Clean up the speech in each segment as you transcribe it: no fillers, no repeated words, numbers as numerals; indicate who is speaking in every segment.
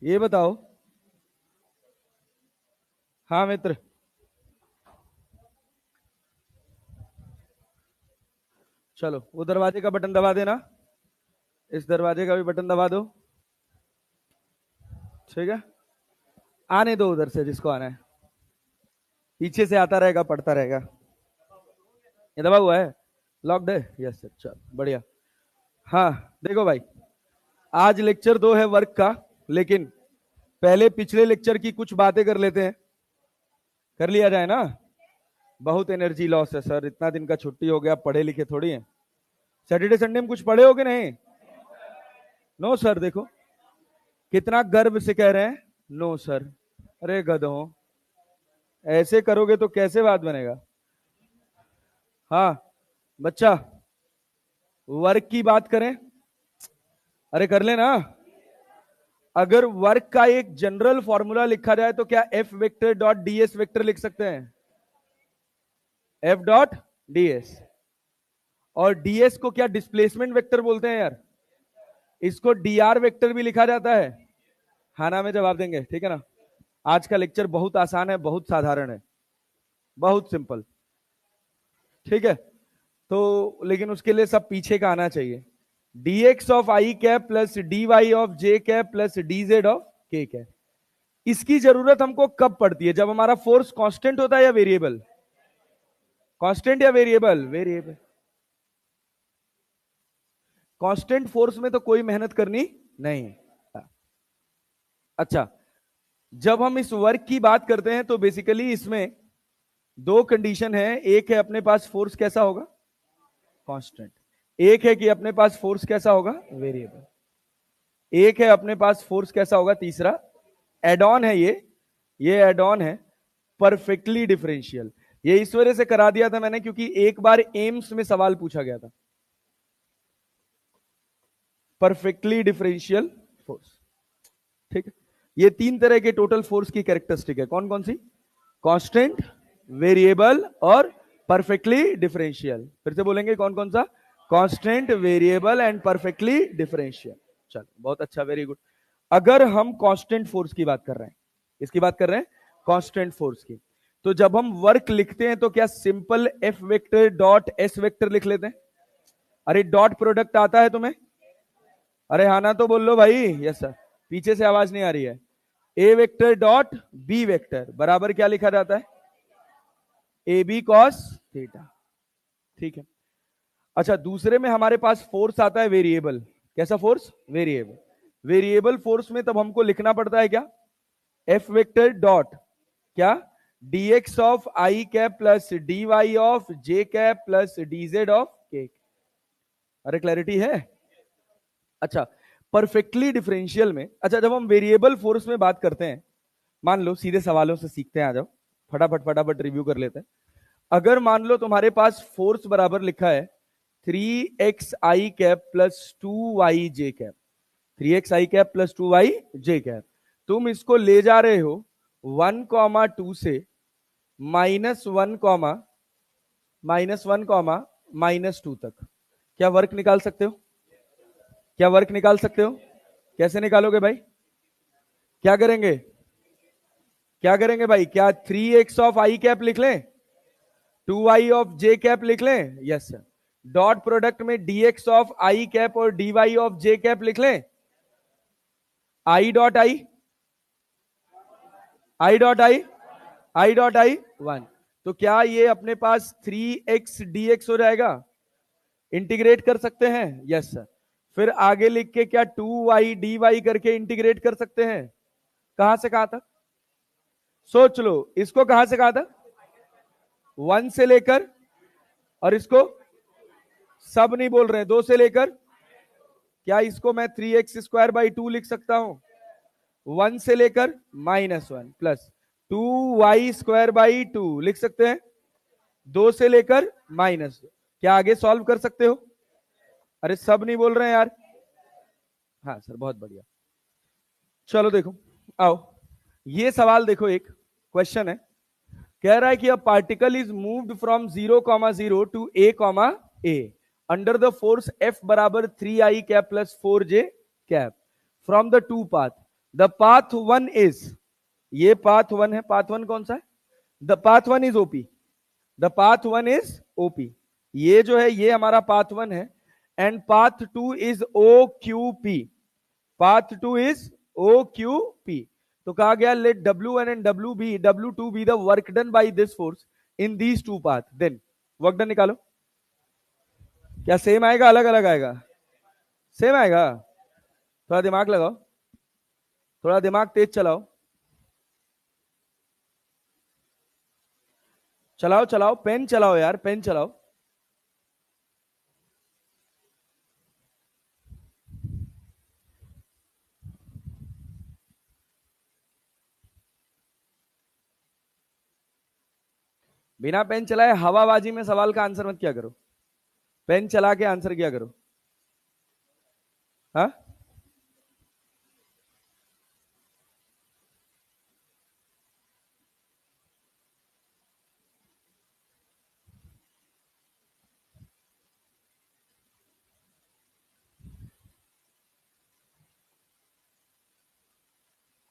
Speaker 1: ये बताओ। हाँ मित्र, चलो वो दरवाजे का बटन दबा देना, इस दरवाजे का भी बटन दबा दो। ठीक है, आने दो उधर से जिसको आना है, पीछे से आता रहेगा पढ़ता रहेगा। ये दबा हुआ है, लॉक्ड है, यस सर, चल बढ़िया। हाँ देखो भाई, आज लेक्चर 2 है वर्क का, लेकिन पहले पिछले लेक्चर की कुछ बातें कर लेते हैं, कर लिया जाए ना। बहुत एनर्जी लॉस है सर, इतना दिन का छुट्टी हो गया, पढ़े लिखे थोड़ी हैं। सैटरडे संडे में कुछ पढ़े हो कि नहीं? नो सर, देखो कितना गर्व से कह रहे हैं, नो सर। अरे गधों, ऐसे करोगे तो कैसे बात बनेगा। हाँ बच्चा, वर्क की बात करें, अरे कर लेना। अगर वर्क का एक जनरल फॉर्मूला लिखा जाए तो क्या F vector dot DS vector लिख सकते हैं? F dot DS. और डीएस को क्या डिस्प्लेसमेंट वेक्टर बोलते हैं यार? इसको डीआर वेक्टर भी लिखा जाता है। हाँ ना में जवाब देंगे, ठीक है ना। आज का लेक्चर बहुत आसान है, बहुत साधारण है, बहुत सिंपल, ठीक है। तो लेकिन उसके लिए सब पीछे का आना चाहिए। dx of I cap plus dy of J cap plus dz of के कैप, इसकी जरूरत हमको कब पड़ती है? जब हमारा फोर्स कांस्टेंट होता है या वेरिएबल? कांस्टेंट या वेरिएबल? वेरिएबल। कांस्टेंट फोर्स में तो कोई मेहनत करनी नहीं। अच्छा, जब हम इस वर्क की बात करते हैं तो बेसिकली इसमें दो कंडीशन है। एक है अपने पास फोर्स कैसा होगा? कांस्टेंट। एक है कि अपने पास फोर्स कैसा होगा? वेरिएबल। एक है अपने पास फोर्स कैसा होगा? तीसरा एड ऑन है, ये एड ऑन है, परफेक्टली डिफरेंशियल। ये इस वजह से करा दिया था मैंने क्योंकि एक बार एम्स में सवाल पूछा गया था, परफेक्टली डिफरेंशियल फोर्स। ठीक है, ये तीन तरह के टोटल फोर्स की कैरेक्टरिस्टिक है। कौन कौन सी? कांस्टेंट, वेरिएबल और परफेक्टली डिफरेंशियल। फिर से बोलेंगे कौन कौन सा? Constant, variable and perfectly differential. चलो बहुत अच्छा, वेरी गुड। अगर हम कांस्टेंट फोर्स की बात कर रहे हैं, इसकी बात कर रहे हैं कांस्टेंट फोर्स की, तो जब हम वर्क लिखते हैं तो क्या simple F vector dot S vector लिख लेते हैं? अरे डॉट प्रोडक्ट आता है तुम्हें? अरे हाँ ना तो बोल लो भाई, यस सर। पीछे से आवाज नहीं आ रही है। A vector dot B vector बराबर क्या लिखा जाता है? A B cos theta. ठीक है। अच्छा, दूसरे में हमारे पास फोर्स आता है वेरिएबल। कैसा फोर्स? वेरिएबल। वेरिएबल फोर्स में तब हमको लिखना पड़ता है क्या? एफ वेक्टर डॉट क्या? dx of I cap plus dy of J cap plus dz of के। अरे क्लैरिटी है? अच्छा, परफेक्टली डिफरेंशियल में, अच्छा जब हम वेरिएबल फोर्स में बात करते हैं, मान लो सीधे सवालों से सीखते हैं, आ जाओ फटाफट फटाफट रिव्यू कर लेते हैं। अगर मान लो तुम्हारे पास फोर्स बराबर लिखा है 3x आई कैप प्लस 2y जे कैप, 3x आई कैप प्लस 2y जे कैप, तुम इसको ले जा रहे हो 1,2 से -1, -2 तक, क्या वर्क निकाल सकते हो? क्या वर्क निकाल सकते हो? कैसे निकालोगे भाई? क्या करेंगे? क्या करेंगे भाई? क्या 3x ऑफ आई कैप लिख लें, 2y ऑफ जे कैप लिख लें? Yes sir. डॉट प्रोडक्ट में dx ऑफ आई कैप और dy ऑफ जे कैप लिख लें। I dot I, I dot I, I dot I 1। तो क्या ये अपने पास 3x dx हो जाएगा? इंटीग्रेट कर सकते हैं? Yes sir. फिर आगे लिख के क्या 2y dy करके इंटीग्रेट कर सकते हैं? कहां से कहां तक? सोच लो, इसको कहां से कहां तक? 1 से लेकर, और इसको सब नहीं बोल रहे, 2 से लेकर, क्या इसको मैं 3x² 2 लिख सकता हूं? 1 से लेकर -1 प्लस 2y² 2 लिख सकते हैं, 2 से लेकर -2। क्या आगे सॉल्व कर सकते हो? अरे सब नहीं बोल रहे हैं यार। हाँ सर, बहुत बढ़िया। चलो देखो, आओ ये सवाल देखो, एक क्वेश्चन है, कह रहा है कि a particle is moved from 0,0 to a, under the force F बराबर 3i cap plus 4j cap from the two path, the path one is, ये पाथ वन है, पाथ वन कौन सा है? The path one is OP, the path one is OP, ये जो है ये हमारा पाथ वन है, and path two is O Q P, path two is O Q P. तो कहा गया let W1 and W2 be the work done by this force in these two path, then work done निकालो। क्या same आएगा अलग अलग आएगा? Same आएगा। थोड़ा दिमाग लगाओ, थोड़ा दिमाग तेज चलाओ, चलाओ चलाओ, पेन चलाओ यार, पेन चलाओ। बिना पेन चलाए हवाबाजी में सवाल का आंसर मत किया करो, पेन चला के आंसर किया करो। हाँ,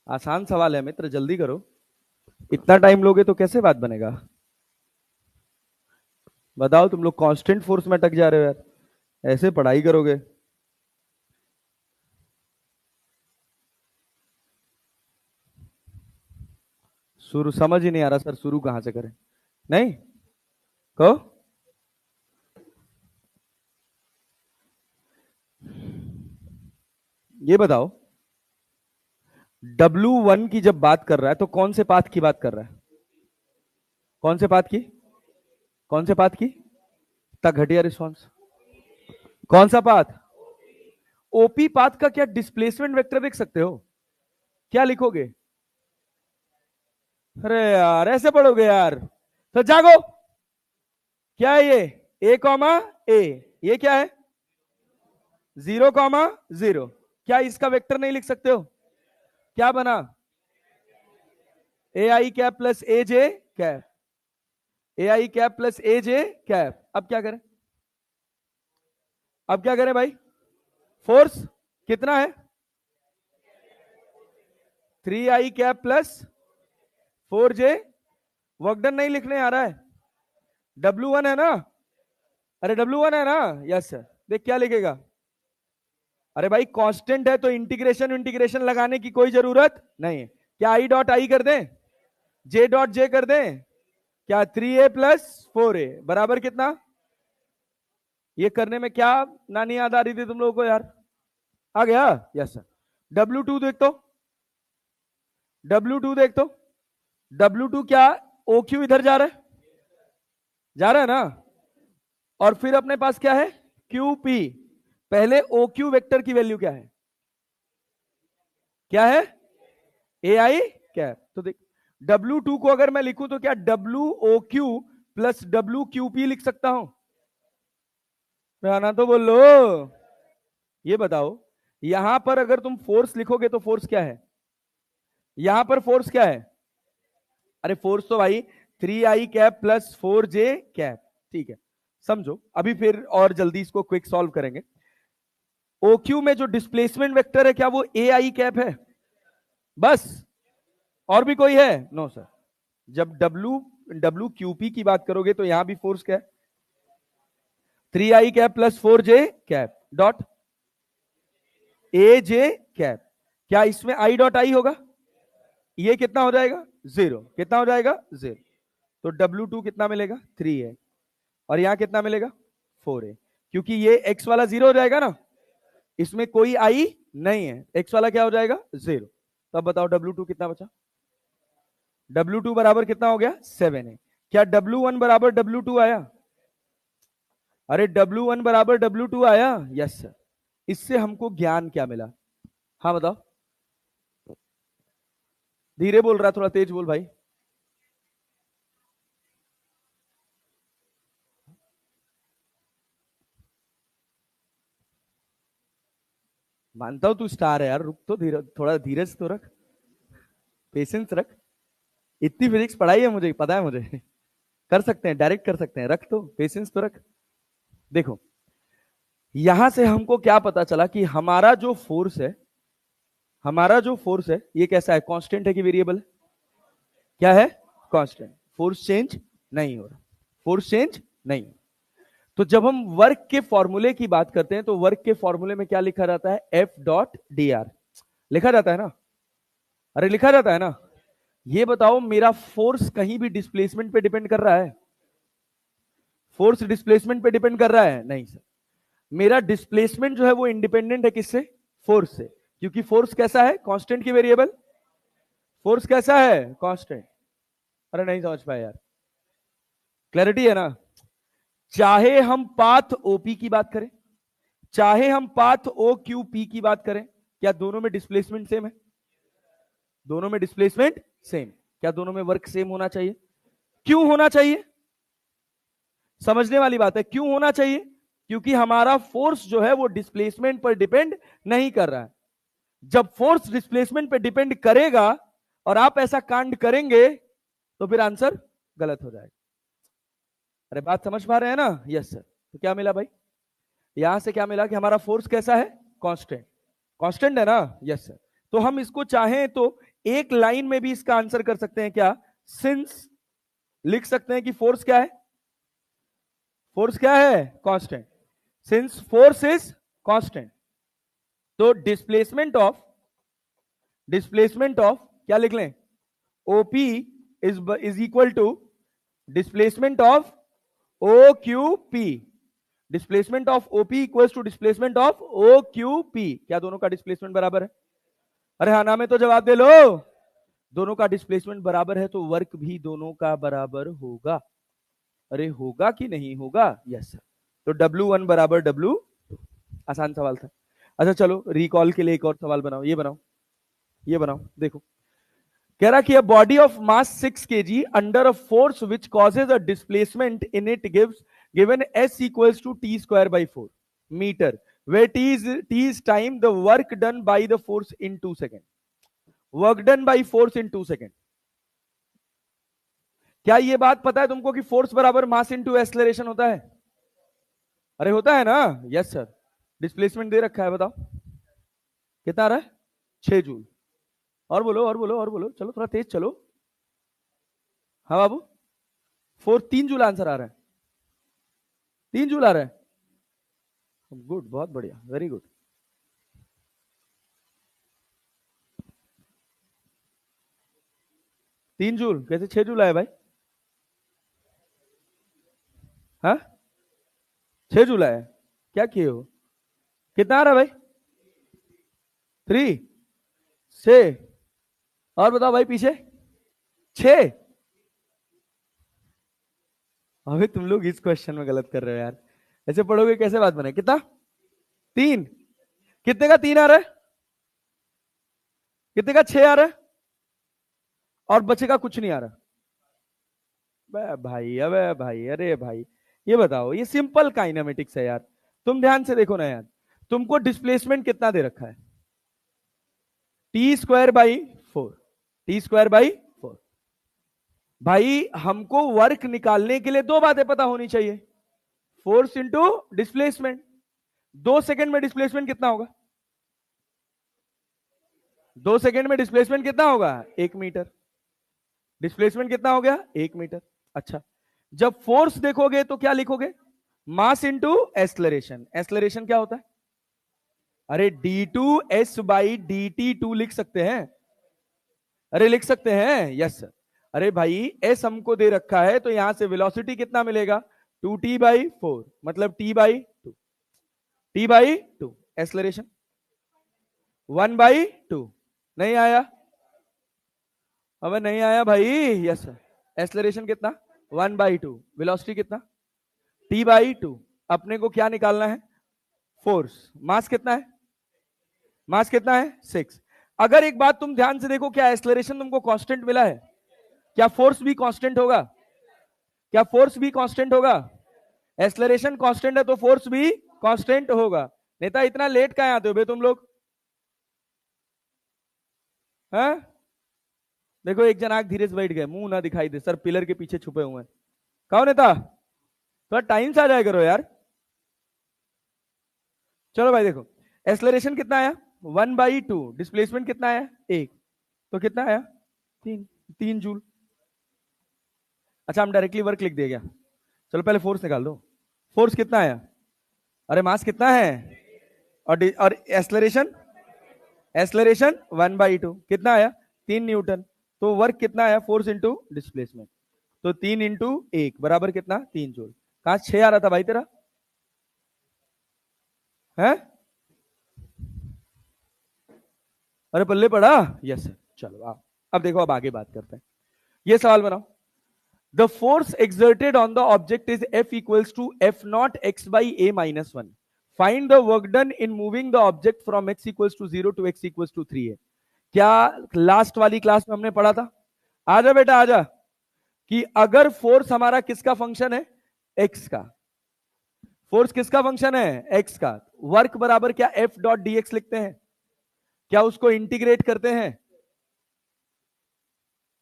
Speaker 1: आसान सवाल है मित्र, जल्दी करो, इतना टाइम लोगे तो कैसे बात बनेगा? बताओ, तुम लोग कांस्टेंट फोर्स में अटक जा रहे हो यार, ऐसे पढ़ाई करोगे? शुरू समझ ही नहीं आ रहा सर, शुरू कहां से करें? नहीं कहो। ये बताओ, W1 की जब बात कर रहा है तो कौन से पाथ की बात कर रहा है? कौन से पाथ की? कौन से पाथ की? इतना घटिया रिस्पॉन्स। कौन सा पाथ? ओपी पाथ का क्या डिस्प्लेसमेंट वेक्टर देख सकते हो? क्या लिखोगे? अरे यार ऐसे पढ़ोगे यार, तो जागो। क्या है ये? ए कॉमा ए, ये क्या है? 0,0। क्या इसका वेक्टर नहीं लिख सकते हो? क्या बना? ए आई कैप प्लस ए जे कैप, ए आई कैप प्लस ए जे कैप। अब क्या करें? अब क्या करें भाई? फोर्स कितना है? 3i cap plus 4j। Work done नहीं लिखने आ रहा है, W1 है ना? अरे W1 है ना? Yes sir. देख क्या लिखेगा? अरे भाई कांस्टेंट है तो इंटीग्रेशन इंटीग्रेशन लगाने की कोई जरूरत नहीं है। क्या आई डॉट आई कर दें, जे डॉट जे कर दें? क्या 3a प्लस 4a बराबर कितना? ये करने में क्या नानी याद आ रही थी तुम लोगों को यार? आ गया? Yes sir. W2 देख तो, W2 देख तो, W2 क्या ओ क्यू इधर जा रहा है? जा रहा है ना? और फिर अपने पास क्या है? QP। पहले ओ क्यू वेक्टर की वैल्यू क्या है? क्या है? ए आई कैप। तो देख W2 को अगर मैं लिखूं तो क्या WOQ प्लस WQP लिख सकता हूं? आना तो बोलो। ये बताओ, यहां पर अगर तुम फोर्स लिखोगे तो फोर्स क्या है? यहां पर फोर्स क्या है? अरे फोर्स तो भाई 3i cap plus 4j cap. ठीक है, समझो अभी फिर और जल्दी इसको क्विक सॉल्व करेंगे। OQ में जो डिस्प्लेसमेंट वेक्टर है क्या वो ए आई कैप है? बस? और भी कोई है? No sir. जब WQP की बात करोगे तो यहां भी फोर्स क्या है? 3i cap plus 4j cap dot A J cap. क्या इसमें आई डॉट आई होगा? ये कितना हो जाएगा? 0। कितना हो जाएगा? 0। तो W2 कितना मिलेगा? 3 है, और यहां कितना मिलेगा? 4 है, क्योंकि ये x वाला 0 हो जाएगा ना, इसमें कोई आई नहीं है, x वाला क्या हो जाएगा? 0। तब बताओ W2 कितना बचा? W2 बराबर कितना हो गया? 7 है। क्या W1 बराबर W2 आया? अरे W1 बराबर W2 आया? Yes sir. इससे हमको ज्ञान क्या मिला? हाँ बताओ। धीरे बोल रहा, थोड़ा तेज बोल भाई। मानता हूं तू स्टार है यार, रुक तो, धीरे थोड़ा धीरज तो रख, पेशेंस रख। इतनी फिजिक्स पढ़ाई है मुझे, पता है मुझे। कर सकते हैं, डायरेक्ट कर सकते हैं, रख तो, पेशेंस तो रख। देखो यहां से हमको क्या पता चला कि हमारा जो फोर्स है, हमारा जो फोर्स है ये कैसा है, कांस्टेंट है कि वेरिएबल है? क्या है? कांस्टेंट। फोर्स चेंज नहीं हो रहा, फोर्स चेंज नहीं। तो जब हम वर्क के फॉर्मूले की बात करते हैं तो वर्क के फॉर्मूले में क्या लिखा जाता है, एफ डॉट डी आर लिखा जाता है ना, अरे लिखा जाता है ना। ये बताओ मेरा फोर्स कहीं भी डिस्प्लेसमेंट पे डिपेंड कर रहा है? फोर्स डिस्प्लेसमेंट पे डिपेंड कर रहा है? नहीं सर। मेरा डिस्प्लेसमेंट जो है वो इंडिपेंडेंट है किससे? फोर्स से, क्योंकि फोर्स कैसा है, कांस्टेंट की वेरिएबल। फोर्स कैसा है, कांस्टेंट। अरे नहीं समझ पाए यार, क्लैरिटी है ना? चाहे हम पाथ ओपी की बात करें, चाहे हम पाथ ओ क्यू पी की बात करें, क्या दोनों में डिस्प्लेसमेंट सेम है? दोनों में डिस्प्लेसमेंट सेम। क्या दोनों में वर्क सेम होना चाहिए? क्यों होना चाहिए? समझने वाली बात है, क्यों होना चाहिए? क्योंकि हमारा फोर्स जो है वो डिस्प्लेसमेंट पर डिपेंड नहीं कर रहा है। जब फोर्स डिस्प्लेसमेंट पर डिपेंड करेगा और आप ऐसा कांड करेंगे तो फिर आंसर गलत हो जाएगा। अरे बात समझ पा रहे हैं ना? Yes sir. तो क्या मिला भाई, यहां से क्या मिला कि हमारा फोर्स कैसा है, कांस्टेंट। कांस्टेंट है ना? Yes sir. तो हम इसको चाहें तो एक लाइन में भी इसका आंसर कर सकते हैं, क्या? सिंस लिख सकते हैं कि फोर्स क्या है, फोर्स क्या है, constant. Since force is constant, तो डिस्प्लेसमेंट ऑफ क्या लिख लें, OP is equal to displacement of O Q P. Displacement of OP equals to displacement of O Q P. क्या दोनों का डिस्प्लेसमेंट बराबर है? अरे हाँ ना में तो जवाब दे लो। दोनों का डिस्प्लेसमेंट बराबर है तो वर्क भी दोनों का बराबर होगा। अरे होगा कि नहीं होगा? Yes sir. तो W1 बराबर W2। आसान सवाल था। अच्छा चलो रिकॉल के लिए एक और सवाल बनाओ, ये बनाओ, ये बनाओ। देखो कह रहा कि a body of mass 6 kg under a force which causes a displacement in it given s equals to t square by 4 meter, where t is time the work done by the force in 2 seconds. Work done by force in 2 seconds. क्या ये बात पता है तुमको कि force बराबर mass into acceleration होता है? अरे होता है ना? Yes sir. डिस्प्लेसमेंट दे रखा है, बताओ कितना आ रहा है, 6 जूल। और बोलो और बोलो और बोलो, चलो थोड़ा तेज चलो। हाँ बाबू, 3 जूल आंसर आ रहा है, 3 जूल आ रहा है। गुड, बहुत बढ़िया, वेरी गुड। तीन जूल कैसे 6 जूल आए भाई? हाँ 6 जूल आया, क्या किए हो? कितना आ रहा है भाई? 3 से, और बताओ भाई पीछे 6। अभी तुम लोग इस क्वेश्चन में गलत कर रहे हो यार, ऐसे पढ़ोगे कैसे बात बने? कितना? 3। कितने का 3 आ रहा है? कितने का 6 आ रहा है? और बचेगा कुछ नहीं आ रहा? भाई अबे भाई, अरे भाई ये बताओ, ये सिंपल काइनेमेटिक्स है यार। तुम ध्यान से देखो ना यार, तुमको डिस्प्लेसमेंट कितना दे रखा है, T square by 4। T square by 4। भाई हमको वर्क निकालने के लिए दो बातें पता होनी चाहिए, फोर्स इंटू डिस्प्लेसमेंट। 2 सेकंड में डिस्प्लेसमेंट कितना होगा? 2 सेकंड में डिस्प्लेसमेंट कितना होगा? 1 मीटर। डिस्प्लेसमेंट कितना हो गया? 1 मीटर। अच्छा, जब फोर्स देखोगे तो क्या लिखोगे? Mass into acceleration. एक्सलरेशन क्या होता है? अरे d2s/dt2 लिख सकते हैं। अरे लिख सकते हैं, यस सर। अरे भाई s हमको दे रखा है तो यहां से वेलोसिटी कितना मिलेगा? 2t/4, मतलब t/2। t/2 acceleration 1/2। नहीं आया? अब नहीं आया भाई? Yes sir. एक्सलरेशन कितना? 1/2। वेलोसिटी कितना? t/2। अपने को क्या निकालना है? फोर्स। मास कितना है? मास कितना है? 6। अगर एक बात तुम ध्यान से देखो, क्या एक्सलरेशन तुमको कांस्टेंट मिला है? क्या फोर्स भी कांस्टेंट होगा? क्या फोर्स भी कांस्टेंट होगा? एक्सलरेशन कांस्टेंट है तो फोर्स भी कांस्टेंट होगा। नेता इतना लेट कहां आते हो बे तुम लोग? हैं? देखो एक जन आग धीरे से बैठ गए, मुंह ना दिखाई दे, सर पिलर के पीछे छुपे हुए हैं। कहो नेता, थोड़ा टाइम से आ जाया करो यार। चलो भाई देखो, एक्सलरेशन कितना आया? 1/2, डिस्प्लेसमेंट कितना है 1, तो कितना आया 3 जूल। अच्छा हम डायरेक्टली वर्क लिख दिया क्या, चलो पहले फोर्स निकाल दो। फोर्स कितना आया, अरे मास कितना है, और एक्सलरेशन, एक्सलरेशन 1/2 कितना आया 3 न्यूटन। तो वर्क कितना आया फोर्स इंटू डिस्प्लेसमेंट, तो 3 × 1 बराबर कितना 3 जूल। कहा 6 आ रहा था भाई तेरा है, अरे पल्ले पड़ा, यस सर। चलो आप अब देखो, अब आगे बात करते हैं। ये सवाल बनाओ, the force exerted on the object is F equals to F0 x by a minus 1, find the work done in moving the object from x equals to 0 to x equals to 3a। क्या last वाली class में हमने पढ़ा था, आजा बेटा आजा, कि अगर फोर्स हमारा किसका फंक्शन है x का, फोर्स किसका फंक्शन है x का, वर्क बराबर क्या F डॉट dx लिखते हैं, क्या उसको इंटीग्रेट करते हैं,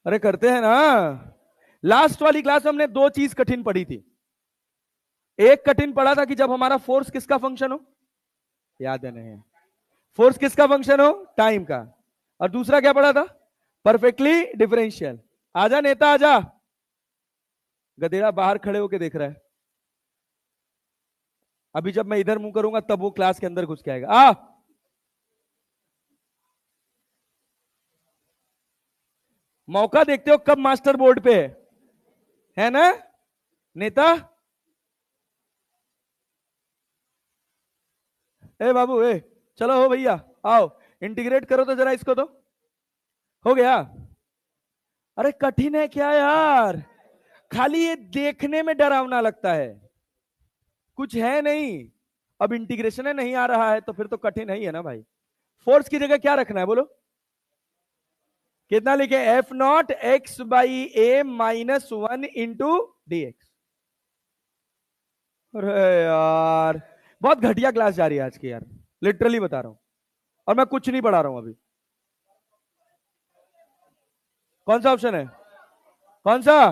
Speaker 1: अरे करते हैं ना। लास्ट वाली क्लास में हमने दो चीज कठिन पढ़ी थी, एक कठिन पढ़ा था कि जब हमारा फोर्स किसका फंक्शन हो, याद है नहीं, फोर्स किसका फंक्शन हो टाइम का, और दूसरा क्या पढ़ा था परफेक्टली डिफरेंशियल। आजा नेता आजा, गधेड़ा बाहर खड़े होके देख रहा है, अभी जब मैं इधर मुंह करूंगा तब वो क्लास के अंदर घुस के आएगा। मौका देखते हो कब मास्टर बोर्ड पे है ना नेता। ए बाबू ए, चलो हो भैया, आओ इंटीग्रेट करो तो जरा इसको, तो हो गया। अरे कठिन है क्या यार, खाली ये देखने में डरावना लगता है, कुछ है नहीं। अब इंटीग्रेशन है नहीं आ रहा है तो फिर तो कठिन है ही है ना भाई। फोर्स की जगह क्या रखना है बोलो, कितना लिखे F0 x/a - 1 इंटू dx। अरे यार बहुत घटिया क्लास जा रही है आज की यार, लिटरली बता रहा हूं, और मैं कुछ नहीं पढ़ा रहा हूं अभी। कौन सा ऑप्शन है, कौन सा,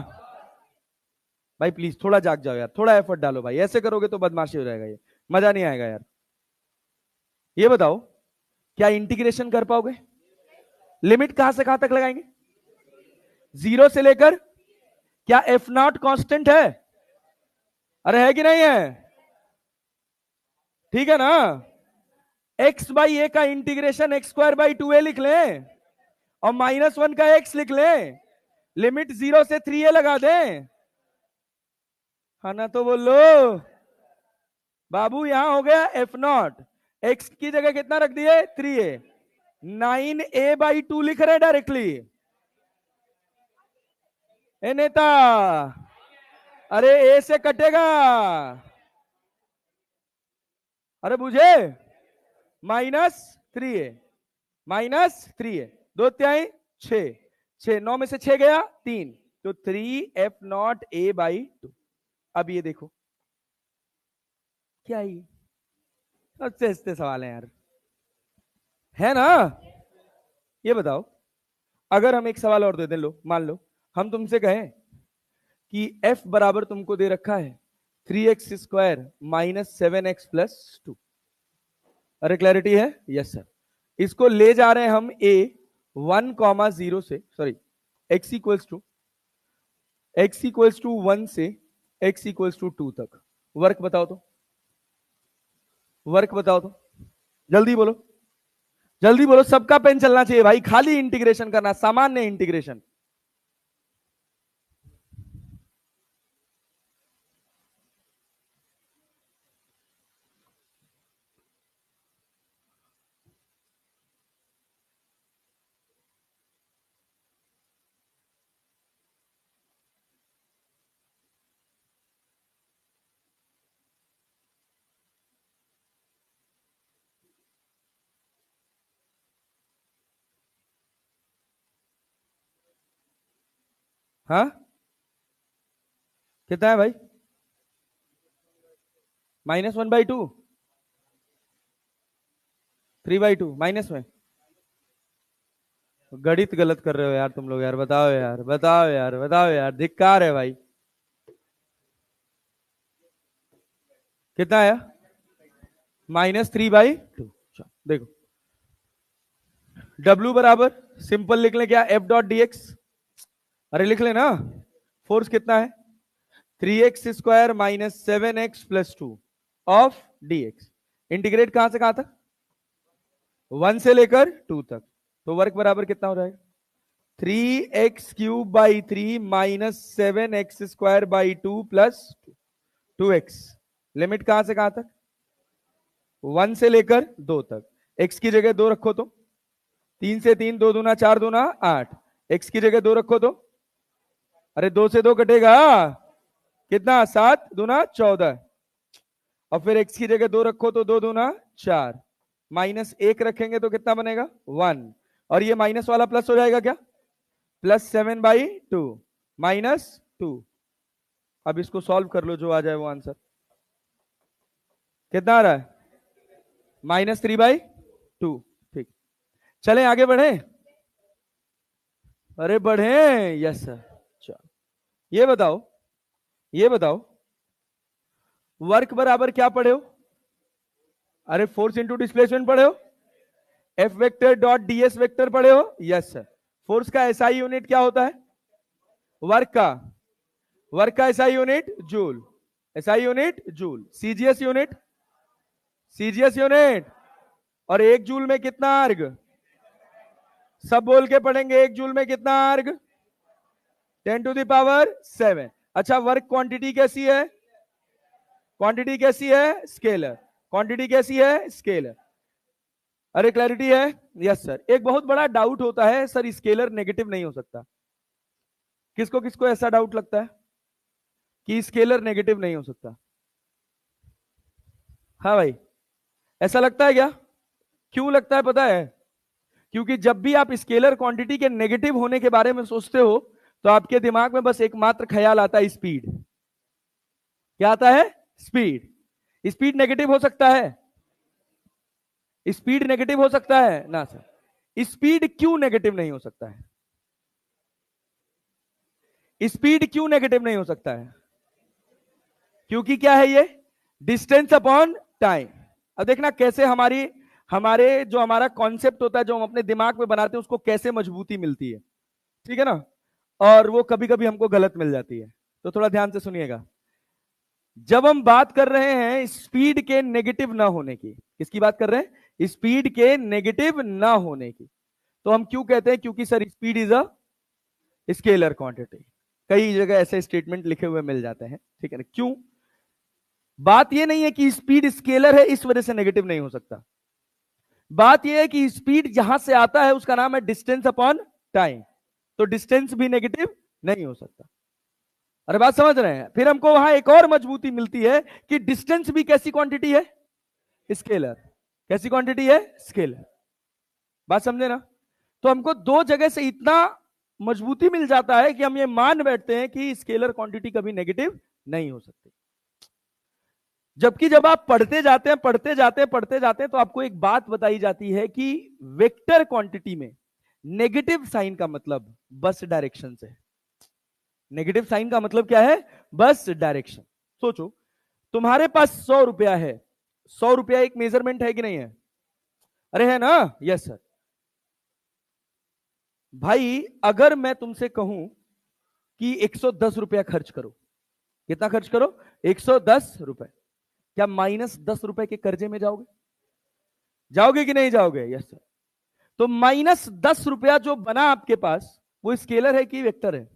Speaker 1: भाई प्लीज थोड़ा जाग जाओ यार, थोड़ा एफर्ट डालो भाई, ऐसे करोगे तो बदमाशी हो जाएगा, ये मजा नहीं आएगा यार। ये बताओ क्या इंटीग्रेशन कर पाओगे, लिमिट कहां से कहां तक लगाएंगे, 0 से लेकर, क्या F0 कांस्टेंट है, अरे है कि नहीं है, ठीक है ना। x/a का इंटीग्रेशन x²/2a लिख लें, और -1 का x लिख लें, लिमिट 0 से 3a लगा दें, है ना, तो बोलो बाबू यहां हो गया F0, x की जगह कितना रख दिए 3a, 9a/2 लिख रहे डायरेक्टली। ए नेता, अरे ए से कटेगा, अरे बुझे, -3a, -3a, 2 6, 6 9 में से 6 गया 3, तो 3F0a/2। अब ये देखो क्या ये अच्छे अच्छे सवाल है यार, है ना। ये बताओ अगर हम एक सवाल और दे दें, लो मान लो हम तुमसे कहें कि f बराबर तुमको दे रखा है 3x² - 7x + 2, अरे क्लैरिटी है, यस सर। इसको ले जा रहे हैं हम a 1,0 से, सॉरी x इक्वल्स टू 1 से x इक्वल्स टू 2 तक। वर्क बताओ तो, वर्क बताओ तो, जल्दी बोलो जल्दी बोलो, सबका पेन चलना चाहिए भाई, खाली इंटीग्रेशन करना, सामान्य इंटीग्रेशन। हाँ कितना है भाई, -1/2, 3/2 माइनस में, गणित गलत कर रहे हो यार तुम लोग यार, बताओ यार बताओ यार बताओ यार, धिक्कार है भाई। कितना आया -3/2, देखो W बराबर सिंपल लिख लें क्या, F डॉट dx। अरे लिख लेना, फोर्स कितना है 3x² minus 7x plus 2 of dx। Integrate कहां से कहां तक, 1 से लेकर 2 तक। तो वर्क बराबर कितना हो जाएगा 3x³ minus 7x² 2 plus 2x। Limit कहां से कहां तक, 1 से लेकर 2 तक। x की जगह 2 रखो तो 3 से 3, 2 दूना 4 दूना 8। x की जगह 2 रखो तो, अरे 2 से 2 कटेगा कितना, 7 दूना 14। और फिर x की जगह 2 रखो तो 2 दूना 4, माइनस 1 रखेंगे तो कितना बनेगा 1। और ये माइनस वाला प्लस हो जाएगा क्या, +7/2 -2। अब इसको सॉल्व कर लो, जो आ जाए वो आंसर। कितना आ रहा है -3/2। ठीक, चलें आगे बढ़े, अरे बढ़े, यस सर। चलो ये बताओ वर्क बराबर क्या पढ़े हो, अरे फोर्स इंटू डिस्प्लेसमेंट पढ़े हो, F vector dot ds vector पढ़े हो, यस सर। फोर्स का SI यूनिट क्या होता है, वर्क का SI unit joule, SI unit joule. CGS unit, और 1 जूल में कितना अर्ग, सब बोल के पढ़ेंगे, 1 जूल में कितना अर्ग 10⁻⁷। अच्छा वर्क क्वांटिटी कैसी है, स्केलर। क्वांटिटी कैसी है, स्केलर। अरे क्लैरिटी है, यस सर। एक बहुत बड़ा डाउट होता है सर, स्केलर नेगेटिव नहीं हो सकता। किसको किसको ऐसा डाउट लगता है कि स्केलर नेगेटिव नहीं हो सकता, हाँ भाई ऐसा लगता है क्या, क्यों लगता है पता है, क्योंकि जब भी आप स्केलर क्वांटिटी के नेगेटिव होने के बारे में सोचते हो तो आपके दिमाग में बस एकमात्र ख्याल आता है स्पीड। क्या आता है, स्पीड। स्पीड नेगेटिव हो सकता है, स्पीड नेगेटिव हो सकता है ना सर। स्पीड क्यों नेगेटिव नहीं हो सकता है, स्पीड क्यों नेगेटिव नहीं हो सकता है, क्योंकि क्या है ये, डिस्टेंस अपॉन टाइम। अब देखना कैसे हमारे जो हमारा कॉन्सेप्ट होता है, जो हम अपने दिमाग में बनाते हैं, उसको कैसे मजबूती मिलती है, ठीक है ना। और वो कभी कभी हमको गलत मिल जाती है, तो थोड़ा ध्यान से सुनिएगा। जब हम बात कर रहे हैं स्पीड के नेगेटिव ना होने की, किसकी बात कर रहे हैं, स्पीड के नेगेटिव ना होने की, तो हम क्यों कहते हैं, क्योंकि sir speed is a scalar quantity. कई जगह ऐसे स्टेटमेंट लिखे हुए मिल जाते हैं, ठीक है ना। क्यों, बात यह नहीं है कि स्पीड स्केलर है इस वजह से नेगेटिव नहीं हो सकता, बात यह है कि स्पीड जहां से आता है उसका नाम है डिस्टेंस अपॉन टाइम, तो डिस्टेंस भी नेगेटिव नहीं हो सकता। अरे बात समझ रहे हैं, फिर हमको वहां एक और मजबूती मिलती है कि डिस्टेंस भी कैसी क्वांटिटी है, स्केलर। कैसी क्वांटिटी है, स्केलर। बात समझे ना। तो हमको दो जगह से इतना मजबूती मिल जाता है कि हम ये मान बैठते हैं कि स्केलर क्वांटिटी कभी नेगेटिव नहीं हो सकती। जबकि जब आप पढ़ते जाते हैं तो आपको एक बात बताई जाती है कि वेक्टर क्वांटिटी में नेगेटिव साइन का मतलब बस डायरेक्शन से। नेगेटिव साइन का मतलब क्या है, बस डायरेक्शन। सोचो तुम्हारे पास 100 रुपया है, 100 रुपया एक मेजरमेंट है कि नहीं है, अरे है ना, यस सर। भाई अगर मैं तुमसे कहूं कि 110 रुपया खर्च करो, कितना खर्च करो, 110 रुपए, क्या -10 रुपए के कर्जे में जाओगे कि नहीं जाओगे, यस सर। तो -10 रुपया जो बना आपके पास, वो स्केलर है कि वेक्टर है,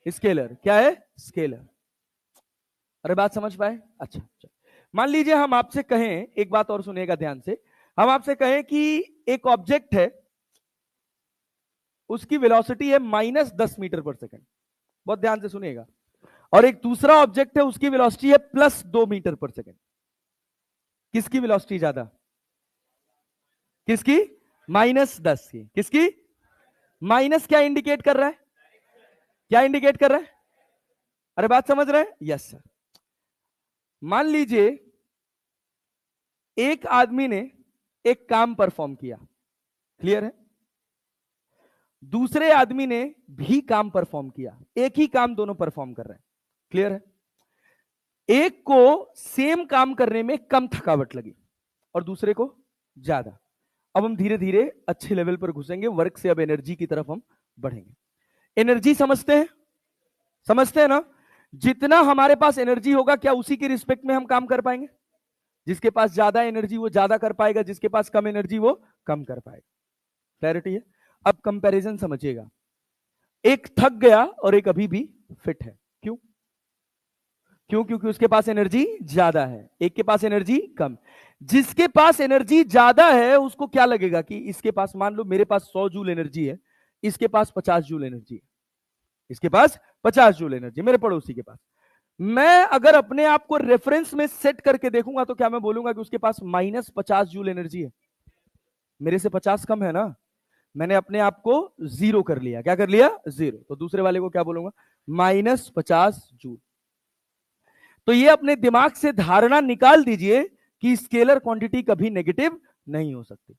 Speaker 1: स्केलर। क्या है, स्केलर। अरे बात समझ पाए, अच्छा। मान लीजिए हम आपसे कहें, एक बात और सुनिएगा ध्यान से, हम आपसे कहें कि एक ऑब्जेक्ट है, उसकी वेलोसिटी है -10 मीटर पर सेकंड, बहुत ध्यान से सुनिएगा, और एक दूसरा ऑब्जेक्ट है, उसकी वेलोसिटी है +2 मीटर पर सेकंड। किसकी वेलोसिटी ज्यादा, किसकी, -10 की। किसकी, माइनस क्या इंडिकेट कर रहा है, क्या इंडिकेट कर रहा है, अरे बात समझ रहे हैं, यस सर। मान लीजिए एक आदमी ने एक काम परफॉर्म किया, क्लियर है, दूसरे आदमी ने भी काम परफॉर्म किया, एक ही काम दोनों परफॉर्म कर रहे हैं, क्लियर है। एक को सेम काम करने में कम थकावट लगी और दूसरे को ज्यादा, अब हम धीरे धीरे अच्छे लेवल पर घुसेंगे, वर्क से अब एनर्जी की तरफ हम बढ़ेंगे। एनर्जी समझते हैं, समझते हैं ना? जितना हमारे पास एनर्जी होगा, क्या उसी के रिस्पेक्ट में हम काम कर पाएंगे? जिसके पास ज्यादा एनर्जी वो ज्यादा कर पाएगा, जिसके पास कम एनर्जी वो कम कर पाएगा। क्लैरिटी है? अब कंपैरिजन समझिएगा, एक थक गया और एक अभी भी फिट है। क्यों? क्यों? क्योंकि उसके पास एनर्जी ज्यादा है, एक के पास एनर्जी कम। जिसके पास एनर्जी ज्यादा है उसको क्या लगेगा कि इसके पास, मान लो मेरे पास 100 जूल एनर्जी है, इसके पास 50 जूल एनर्जी है, इसके पास 50 जूल एनर्जी, मेरे पड़ोसी के पास। मैं अगर अपने आप को रेफरेंस में सेट करके देखूंगा तो क्या मैं बोलूंगा कि उसके पास -50 जूल एनर्जी है? मेरे से 50 कम है ना, मैंने अपने आप को जीरो कर लिया। क्या कर लिया? जीरो। तो दूसरे वाले को क्या बोलूंगा? -50 जूल। तो ये अपने दिमाग से धारणा निकाल दीजिए कि स्केलर क्वांटिटी कभी नेगेटिव नहीं हो सकती।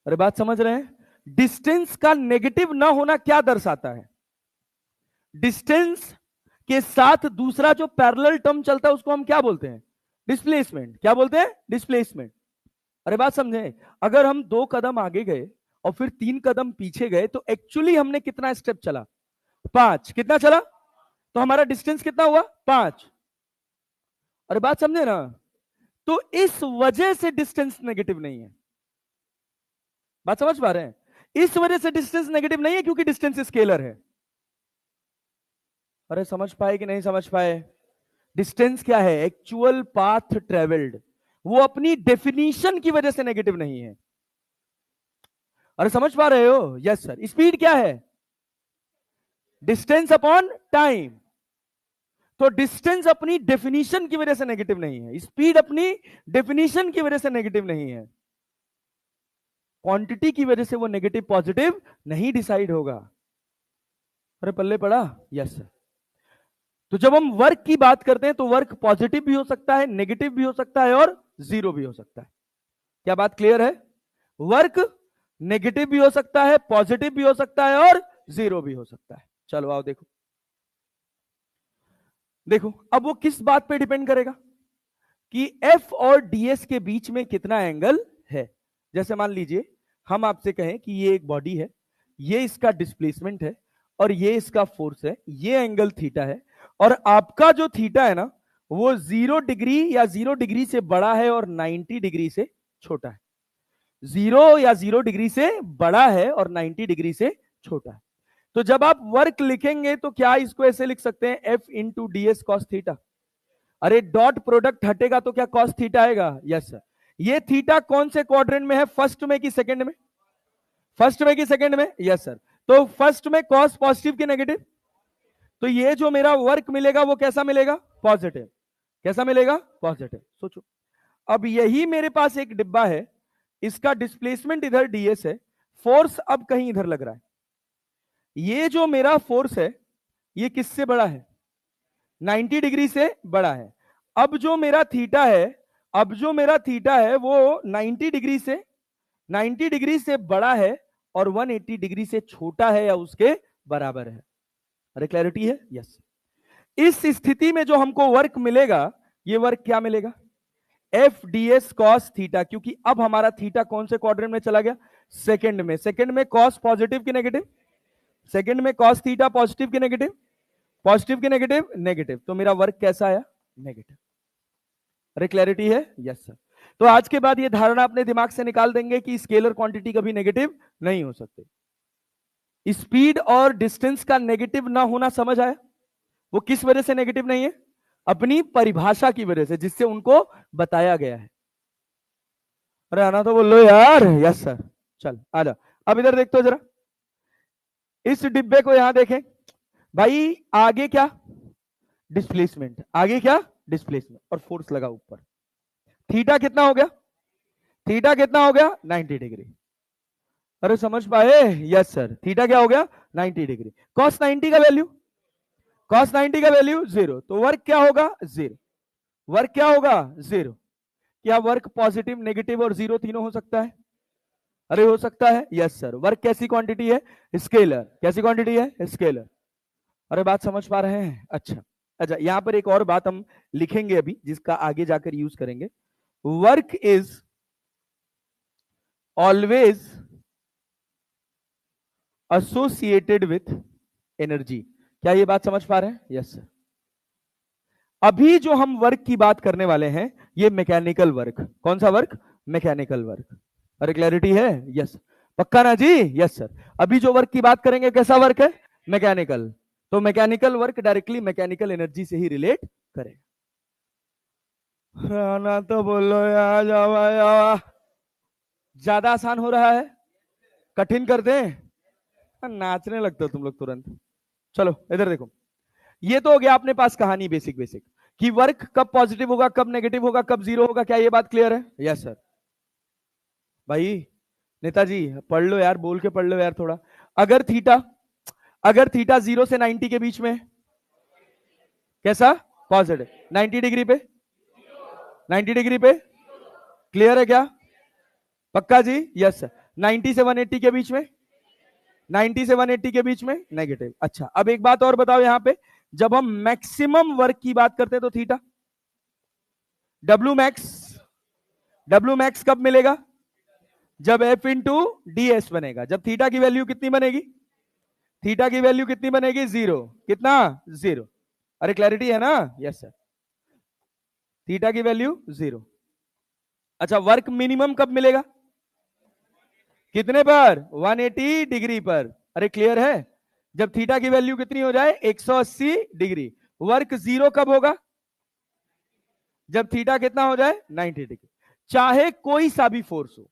Speaker 1: अरे बात समझ रहे हैं? डिस्टेंस का नेगेटिव ना होना क्या दर्शाता है? डिस्टेंस के साथ दूसरा जो पैरेलल टर्म चलता है उसको हम क्या बोलते हैं? डिस्प्लेसमेंट। क्या बोलते हैं? डिस्प्लेसमेंट। अरे बात समझे? अगर हम 2 कदम आगे गए और फिर 3 कदम पीछे गए तो एक्चुअली हमने कितना स्टेप चला? 5। कितना चला? तो हमारा डिस्टेंस कितना हुआ? 5। अरे बात समझे ना? तो इस वजह से डिस्टेंस नेगेटिव नहीं है। बात समझ पा रहे हैं? इस वजह से डिस्टेंस नेगेटिव नहीं है क्योंकि डिस्टेंस स्केलर है। अरे समझ पाए कि नहीं समझ पाए? डिस्टेंस क्या है? Actual path travelled. वो अपनी डेफिनेशन की वजह से नेगेटिव नहीं है। अरे समझ पा रहे हो? Yes sir. स्पीड क्या है? Distance upon time. तो डिस्टेंस अपनी डेफिनेशन की वजह से नेगेटिव नहीं है, स्पीड अपनी डेफिनेशन की वजह से नेगेटिव नहीं है। क्वांटिटी की वजह से वो नेगेटिव पॉजिटिव नहीं डिसाइड होगा। अरे पल्ले पड़ा? Yes sir. तो जब हम वर्क की बात करते हैं तो वर्क पॉजिटिव भी हो सकता है, नेगेटिव भी हो सकता है और जीरो भी हो सकता है। क्या बात क्लियर है? वर्क नेगेटिव भी हो सकता है, पॉजिटिव भी हो सकता है और जीरो भी हो सकता है। चलो आओ देखो, देखो अब वो किस बात पे डिपेंड करेगा कि एफ और डीएस के बीच में कितना एंगल है। जैसे मान लीजिए हम आपसे कहें कि ये एक बॉडी है, ये इसका डिस्प्लेसमेंट है और ये इसका फोर्स है, ये एंगल थीटा है, और आपका जो थीटा है ना वो 0 डिग्री या 0 डिग्री से बड़ा है और 90 डिग्री से छोटा है। 0 या 0 डिग्री से बड़ा है और 90 डिग्री से छोटा है। तो जब आप वर्क लिखेंगे तो क्या इसको ऐसे लिख सकते हैं? F into D S cos theta. अरे डॉट प्रोडक्ट हटेगा तो क्या कॉस थीटा आएगा? Yes sir. ये थीटा कौन से क्वाड्रेंट में है? फर्स्ट में कि सेकंड में? फर्स्ट में कि सेकंड में? Yes sir. तो फर्स्ट में कॉस पॉजिटिव कि नेगेटिव? तो ये जो मेरा वर्क मिलेगा वो कैसा मिलेगा? पॉजिटिव। कैसा मिलेगा? पॉजिटिव। सोचो, अब यही मेरे पास एक डिब्बा है, इसका डिस्प्लेसमेंट इधर डीएस है, फोर्स अब कहीं इधर लग रहा है। ये जो मेरा फोर्स है ये किससे बड़ा है? 90 डिग्री से बड़ा है। अब जो मेरा थीटा है, अब जो मेरा थीटा है वो 90 डिग्री से बड़ा है और 180 डिग्री से छोटा है या उसके बराबर है। अरे क्लैरिटी है? यस। इस स्थिति में जो हमको वर्क मिलेगा, ये वर्क क्या मिलेगा? F D S cos theta, क्योंकि अब हमारा थीटा कौन से क्वाड्रेंट में चला गया? सेकंड में। सेकंड में कॉस पॉजिटिव की नेगेटिव? सेकंड में कॉस थीटा पॉजिटिव की नेगेटिव? पॉजिटिव की नेगेटिव? नेगेटिव। तो मेरा वर्क कैसा आया? नेगेटिव। अरे क्लैरिटी है? Yes sir. तो आज के बाद ये धारणा अपने दिमाग से निकाल देंगे कि स्केलर क्वांटिटी कभी नेगेटिव नहीं हो सकती। स्पीड और डिस्टेंस का नेगेटिव ना होना समझ आया? वो किस वजह से नेगेटिव नहीं है? अपनी परिभाषा की वजह से, जिससे उनको बताया गया है। अरे आना तो बोलो यार। Yes sir. चल आजा, अब इधर देखते हो जरा, इस डिब्बे को यहां देखें भाई। आगे क्या? डिस्प्लेसमेंट। आगे क्या? डिस्प्लेसमेंट। और फोर्स लगा ऊपर। थीटा कितना हो गया? थीटा कितना हो गया? 90 डिग्री। अरे समझ पाए? Yes sir. थीटा क्या हो गया? 90 डिग्री। कॉस 90 का वैल्यू? कॉस 90 का वैल्यू 0। तो वर्क क्या होगा? 0। वर्क क्या होगा? 0। क्या वर्क पॉजिटिव, नेगेटिव और 0 तीनों हो सकता है? अरे हो सकता है। Yes sir. वर्क कैसी क्वांटिटी है? स्केलर। कैसी क्वांटिटी है? स्केलर। अरे बात समझ पा रहे हैं? अच्छा अच्छा, यहां पर एक और बात हम लिखेंगे अभी, जिसका आगे जाकर यूज करेंगे। Work is always associated with energy. क्या ये बात समझ पा रहे हैं? Yes sir. अभी जो हम वर्क की बात करने वाले हैं ये मैकेनिकल वर्क। कौन सा वर्क? Mechanical work. अरे क्लैरिटी है? यस। पक्का ना जी? Yes sir. अभी जो वर्क की बात करेंगे कैसा वर्क है? मैकेनिकल। तो mechanical work directly mechanical energy से ही रिलेट करेगा। ना तो बोलो यार, जावा जावा। ज्यादा आसान हो रहा है? कठिन कर दें? नाचने लगते हो तुम लोग तुरंत। चलो इधर देखो, ये तो हो गया अपने पास कहानी बेसिक बेसिक कि वर्क कब पॉजिटिव होगा, कब नेगेटिव होगा, कब जीरो होगा। क्या ये बात क्लियर है? Yes sir. भाई नेताजी पढ़ लो यार, बोल के पढ़ लो यार थोड़ा। अगर थीटा, अगर थीटा 0 से 90 के बीच में, कैसा? पॉजिटिव। 90 डिग्री पे, 90 डिग्री पे क्लियर है क्या? पक्का जी? Yes sir. 90 से 180 के बीच में, 90 से 180 के बीच में नेगेटिव। अच्छा अब एक बात और बताओ, यहां पे जब हम मैक्सिमम वर्क की बात करते हैं तो theta, W max, W max कब मिलेगा? जब एफ इंटू डी एस बनेगा। जब थीटा की वैल्यू कितनी बनेगी? थीटा की वैल्यू कितनी बनेगी? 0। कितना? 0। अरे क्लैरिटी है ना? Yes sir. थीटा की वैल्यू 0। अच्छा वर्क मिनिमम कब मिलेगा? कितने पर? 180 डिग्री पर। अरे क्लियर है? जब थीटा की वैल्यू कितनी हो जाए? 180 डिग्री। वर्क 0 कब होगा? जब थीटा कितना हो जाए? 90 डिग्री। चाहे कोई सा भी फोर्स हो,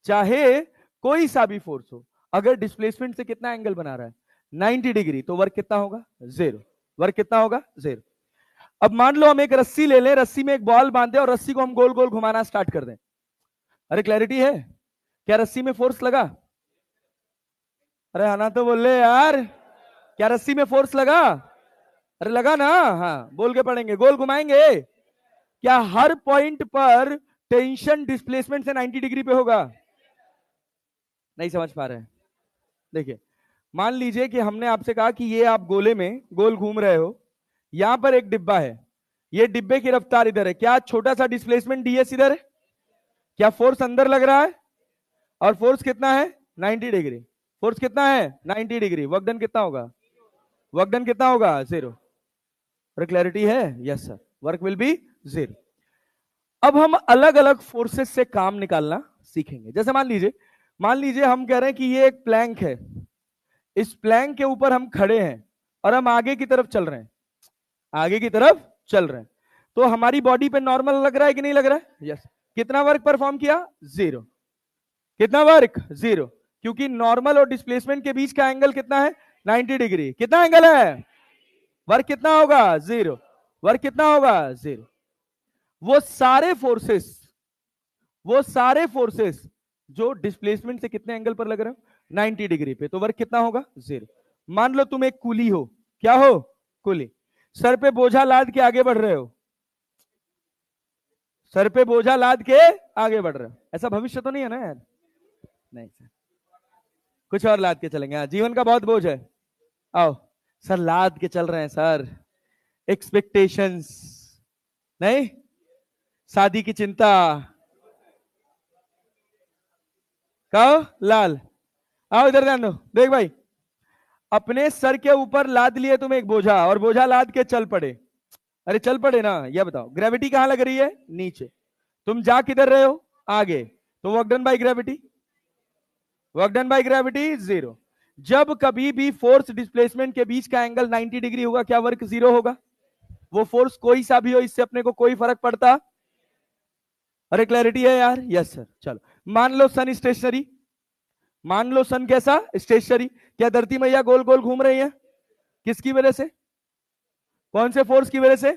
Speaker 1: चाहे कोई सा भी फोर्स हो, अगर डिस्प्लेसमेंट से कितना एंगल बना रहा है? 90 डिग्री, तो वर्क कितना होगा? 0। वर्क कितना होगा? 0। अब मान लो हम एक रस्सी ले लें, रस्सी में एक बॉल बांध दें और रस्सी को हम गोल गोल घुमाना स्टार्ट कर दें। अरे क्लैरिटी है? क्या रस्सी में फोर्स लगा? अरे आना तो बोल ले यार। क्या रस्सी में फोर्स लगा? अरे लगा ना? हाँ बोल के पढ़ेंगे, गोल घुमाएंगे। क्या हर पॉइंट पर टेंशन डिस्प्लेसमेंट से 90 डिग्री पे होगा? नहीं समझ पा रहे हैं? देखिए मान लीजिए कि हमने आपसे कहा कि ये आप गोले में गोल घूम रहे हो, यहां पर एक डिब्बा है, ये डिब्बे की रफ्तार इधर है। क्या छोटा सा डिस्प्लेसमेंट डीएस इधर है? क्या फोर्स अंदर लग रहा है? और फोर्स कितना है? 90 डिग्री। फोर्स कितना है? 90 डिग्री। वर्क डन कितना होगा? वर्क डन कितना होगा? 0। और क्लैरिटी है? Yes sir. Work will be 0। अब हम अलग अलग फोर्सेस से काम निकालना सीखेंगे। जैसे मान लीजिए हम कह रहे हैं कि ये एक प्लैंक है, इस प्लैंक के ऊपर हम खड़े हैं और हम आगे की तरफ चल रहे हैं, आगे की तरफ चल रहे हैं, तो हमारी बॉडी पे नॉर्मल लग रहा है कि नहीं लग रहा है? यस। कितना वर्क परफॉर्म किया? 0। कितना वर्क? 0। क्योंकि नॉर्मल और डिस्प्लेसमेंट के बीच का एंगल कितना है? 90 डिग्री। कितना एंगल है? वर्क कितना होगा? 0। वर्क कितना होगा? 0। वो सारे फोर्सेस, वो सारे फोर्सेस जो डिस्प्लेसमेंट से कितने एंगल पर लग रहे हो? 90 डिग्री पे, तो वर्क कितना होगा? 0। मान लो तुम एक कुली हो। क्या हो? कुली। सर पे बोझा लाद के आगे बढ़ रहे हो, सर पे बोझा लाद के आगे बढ़ रहे हो। ऐसा भविष्य तो नहीं है ना यार? नहीं सर, कुछ और लाद के चलेंगे। हाँ जीवन का बहुत बोझ है। आओ सर, लाद के चल रहे हैं सर। एक्सपेक्टेशंस नहीं, शादी की चिंता। कहो लाल। आओ इधर ध्यान दो। देख भाई, अपने सर के ऊपर लाद लिए तुम एक बोझा और बोझा लाद के चल पड़े। अरे चल पड़े ना, ये बताओ ग्रेविटी कहां लग रही है? नीचे। तुम जा किधर रहे हो? आगे। तो work done by gravity, work done by gravity 0। जब कभी भी फोर्स डिस्प्लेसमेंट के बीच का एंगल 90 डिग्री होगा, क्या वर्क 0 होगा? वो फोर्स कोई सा भी हो, इससे अपने को कोई फर्क पड़ता? अरे क्लैरिटी है यार? Yes sir. चलो मान लो सन स्टेशनरी, मान लो सन कैसा? स्टेशनरी। क्या धरती मैया गोल गोल घूम रही है? किसकी वजह से? कौन से फोर्स की वजह से?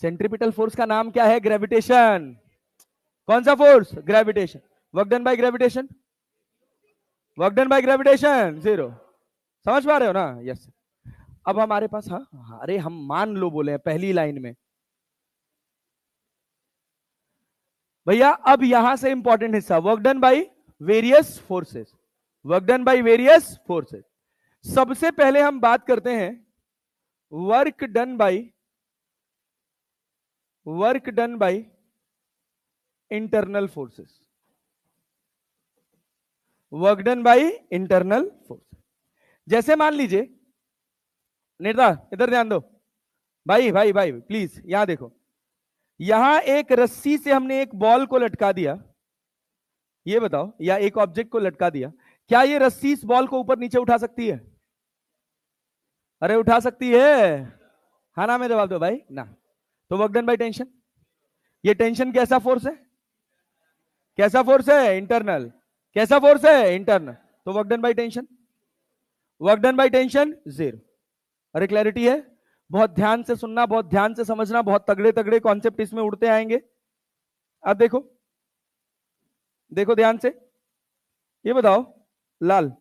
Speaker 1: सेंट्रीपिटल फोर्स का नाम क्या है? ग्रेविटेशन। कौन सा force? Gravitation. Work done bye gravitation, work done bye gravitation 0। समझ पा रहे हो ना? यस। अब हमारे पास, हाँ अरे हम मान लो बोले हैं पहली लाइन में भैया। अब यहां से इंपॉर्टेंट हिस्सा, work done by various forces, work done by various forces. सबसे पहले हम बात करते हैं work done bye, work done by internal forces. Work done by internal force. जैसे मान लीजिए, निर्दा इधर ध्यान दो, भाई भाई भाई प्लीज यहां देखो, यहां एक रस्सी से हमने एक बॉल को लटका दिया, ये बताओ, या एक ऑब्जेक्ट को लटका दिया, क्या ये रस्सी इस बॉल को ऊपर नीचे उठा सकती है? अरे उठा सकती है? हाँ ना में जवाब दो भाई ना। तो वर्क डन बाई टेंशन, ये टेंशन कैसा फोर्स है? कैसा फोर्स है? इंटरनल। कैसा फोर्स है? इंटरनल। तो work done by tension, work done by tension zero. अरे क्लैरिटी है? बहुत ध्यान से सुनना, बहुत ध्यान से समझना, बहुत तगड़े तगड़े कॉन्सेप्ट इसमें उड़ते आएंगे। अब देखो, देखो ध्यान से, ये बताओ लाल,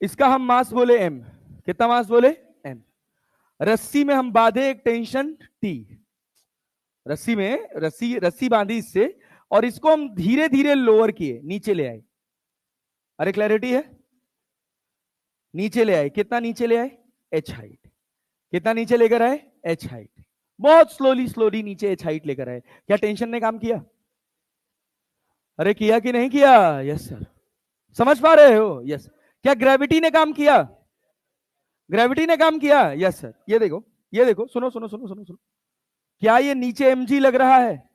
Speaker 1: इसका हम मास बोले m, कितना मास बोले? m। रस्सी में हम बांधे एक टेंशन T, रस्सी में रस्सी रस्सी बांधी इससे, और इसको हम धीरे धीरे लोअर किए, नीचे ले आए। अरे क्लैरिटी है? नीचे ले आए, कितना नीचे ले आए? h height. कितना नीचे लेकर आए? h height. बहुत स्लोली स्लोली नीचे h हाइट लेकर आए। क्या टेंशन ने काम किया? अरे किया कि नहीं किया? Yes sir. समझ पा रहे हो? यस। क्या ग्रेविटी ने काम किया? ग्रेविटी ने काम किया? Yes sir. ये देखो, ये देखो, सुनो सुनो सुनो सुनो सुनो, क्या ये नीचे mg लग रहा है?